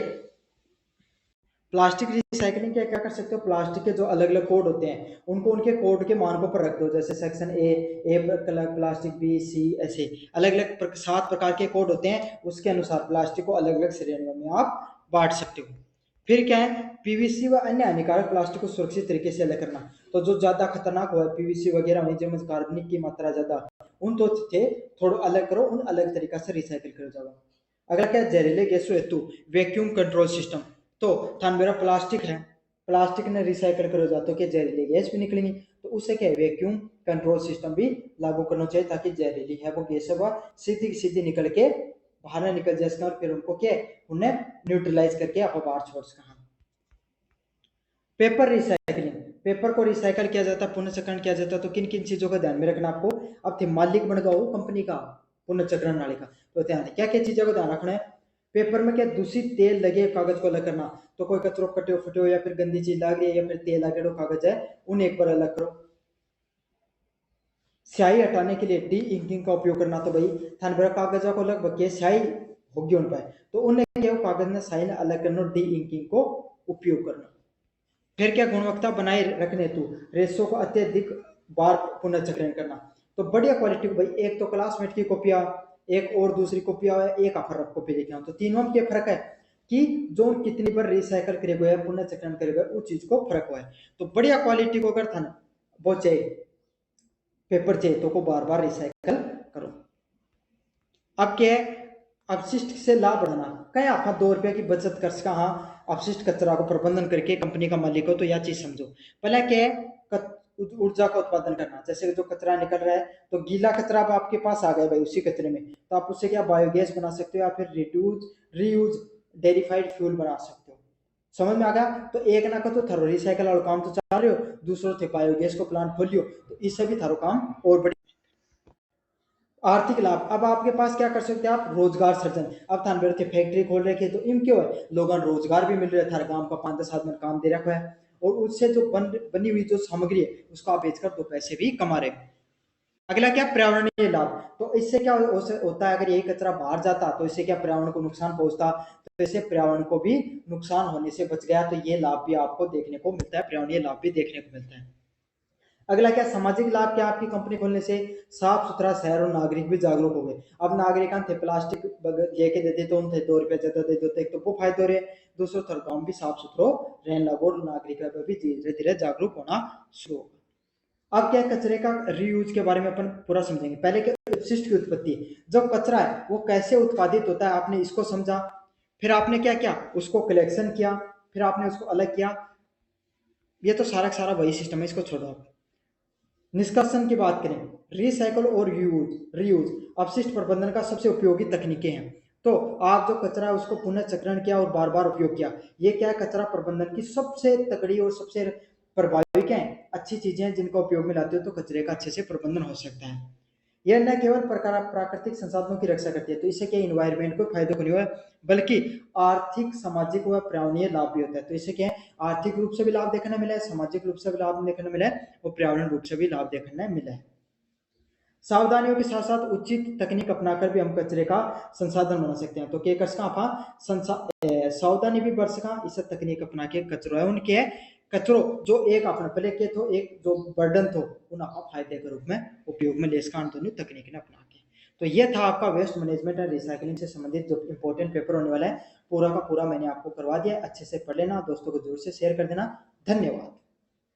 प्लास्टिक रिसाइकलिंग क्या क्या कर सकते हो, प्लास्टिक के जो अलग अलग कोड होते हैं उनको उनके कोड के मानकों पर रख दो, जैसे सेक्शन ए प्लास्टिक, बी, सी, ऐसे अलग अलग 7 प्रकार के कोड होते हैं, उसके अनुसार प्लास्टिक को अलग अलग श्रेणियों में आप बांट सकते हो। फिर क्या है, पीवीसी व अन्य हानिकारक प्लास्टिक को सुरक्षित तरीके से अलग करना, तो जो ज्यादा खतरनाक हुआ है पीवीसी वगैरह में जिनमें कार्बनिक की मात्रा ज्यादा, उन तो थे थोड़ा अलग करो, उन अलग तरीका से रिसाइकिल करो जाओ। अगर क्या, जहरीले गैसों हेतु वैक्यूम कंट्रोल सिस्टम, तो थान मेरा प्लास्टिक है, प्लास्टिक ने रिसाइकल करो जाए तो क्या जहरीली गैस भी निकलेंगी, तो उससे क्या वैक्यूम कंट्रोल सिस्टम भी लागू करना चाहिए, ताकि जहरीली है वो गैस है वह सीधी सीधी निकल के बाहर ना निकल जाए, और फिर उनको क्या उन्हें न्यूट्रलाइज करके आप बाहर छोड़ सकें। पेपर रिसाइकलिंग, पेपर को रिसाइकल किया जाता है, पुनर्चक्रण किया जाता है, तो किन किन चीजों का ध्यान में रखना आपको, अब थे मालिक बन गया हो कंपनी का पुनर्चक्रण नाली का, तो ध्यान क्या क्या चीजों का ध्यान रखना है। पेपर में क्या, दूषित तेल लगे कागज को अलग करना, तो कोई कचरो कटे फटे हो या फिर गंदी चीज लग रही है या फिर तेल लगे कागज है उन्हें एक बार अलग करो। स्याही हटाने के लिए डी इंकिंग का उपयोग करना, तो भाई थान बड़ा कागज को लगभग के स्याही होगी उन पर, तो उन्हें क्या कागज में स्याही अलग करना, डी इंकिंग को उपयोग करना। फिर क्या, गुणवत्ता बनाए रखने हेतु रेशो को अत्यधिक बार पुनर्चक्रण करना, तो बढ़िया क्वालिटी को भाई, एक तो क्लासमेट की कॉपियां, एक और दूसरी कॉपियां, एक फर्क कॉपी लेके आओ, तो तीनों में क्या फर्क है कि जो कितनी बार रिसाइकल करे गए पुनर्चक्रण करे गए उस चीज को फर्क हुआ है, तो बढ़िया क्वालिटी को अगर था ना वो चाहिए पेपर चाहिए तो को बार बार रिसाइकल करो। अब क्या है, अपशिष्ट से लाभ बढ़ाना, कहीं आप 2 रुपए की बचत कर सका, हाँ अपशिष्ट कचरा को प्रबंधन करके कंपनी का मालिक हो तो यह चीज समझो। पहला क्या है, ऊर्जा का उत्पादन करना, जैसे जो कचरा निकल रहा है तो गीला कचरा अब आपके पास आ गया भाई उसी कचरे में, तो आप उससे क्या बायोगैस बना सकते हो या फिर रिड्यूज रीयूज डेरिफाइड फ्यूल बना सकते हो। समझ में आ गया, तो एक ना का तो थारो रिसाइकल वाला काम तो चला रहे हो, दूसरों थे बायोगैस को प्लांट खोलियो, तो इससे भी थारो काम और बड़ी। आर्थिक लाभ, अब आपके पास क्या कर सकते हैं आप, रोजगार सृजन, अब थान बेरते फैक्ट्री खोल रखे तो इन क्यों है लोगों रोजगार भी मिल रहा है, थारे गांव का 5-10 आदमी काम दे रखा है, और उससे जो बनी हुई जो सामग्री है उसको आप बेचकर 2 पैसे भी कमा रहे हैं। अगला क्या, पर्यावरणीय लाभ। तो इससे क्या होता है, अगर यही कचरा बाहर जाता तो इससे क्या पर्यावरण को नुकसान पहुंचता, तो इससे पर्यावरण को भी नुकसान होने से बच गया। तो ये लाभ भी आपको देखने को मिलता है, पर्यावरणीय लाभ भी देखने को मिलता है। अगला क्या, सामाजिक लाभ। क्या, आपकी कंपनी खोलने से साफ सुथरा शहर और नागरिक भी जागरूक हो गए। अब नागरिक थे प्लास्टिक लेके देते तो उनसे 2 रुपया ज्यादा दे देते, एक तो वो फायदे हो रहे, दूसरों तरफ गाँव भी साफ सुथरो रहने लगो और नागरिक भी धीरे धीरे जागरूक होना शुरू होगा। अब क्या, कचरे का रीयूज के बारे में अपन पूरा समझेंगे। पहले क्या, अपशिष्ट की उत्पत्ति। जो कचरा है वो कैसे उत्पादित होता है, आपने इसको समझा। फिर आपने क्या किया, उसको कलेक्शन किया, फिर आपने उसको अलग किया। ये तो सारा का सारा वही सिस्टम है, इसको छोड़ो आप। निष्कर्षण की बात करें, रिसाइकल और यूज रीयूज अपशिष्ट प्रबंधन का सबसे उपयोगी तकनीकें हैं। तो आप जो कचरा है उसको पुनः चक्रण किया और बार बार उपयोग किया, ये क्या है, कचरा प्रबंधन की सबसे तगड़ी और सबसे प्रभावी क्या है, अच्छी चीजें हैं जिनका उपयोग में लाते हो तो कचरे का अच्छे से प्रबंधन हो सकता है। यह न केवल प्रकार प्राकृतिक संसाधनों की रक्षा करती है, तो इससे क्या इन्वायरमेंट को फायदे को नहीं हुआ, बल्कि आर्थिक सामाजिक व पर्यावरणीय लाभ भी होता है। तो इससे क्या है, आर्थिक रूप से भी लाभ देखने मिला है, सामाजिक रूप से भी लाभ देखने मिला है और पर्यावरण रूप से भी लाभ देखने मिला है। सावधानियों के साथ साथ उचित तकनीक अपनाकर भी हम कचरे का संसाधन बना सकते हैं। तो क्या कर सका आप, सावधानी भी बढ़ सका, इस तकनीक अपना के कचरो है उनके कचरो जो एक अपना पहले के तो एक जो बर्डन थो उन आप फायदे के रूप में उपयोग में ले सका दोनों तकनीक ने अपना के। तो ये था आपका वेस्ट मैनेजमेंट एंड रिसाइकलिंग से संबंधित जो इंपॉर्टेंट पेपर होने वाला है, पूरा का पूरा मैंने आपको करवा दिया। अच्छे से पढ़ लेना, दोस्तों को जरूर से शेयर कर देना। धन्यवाद।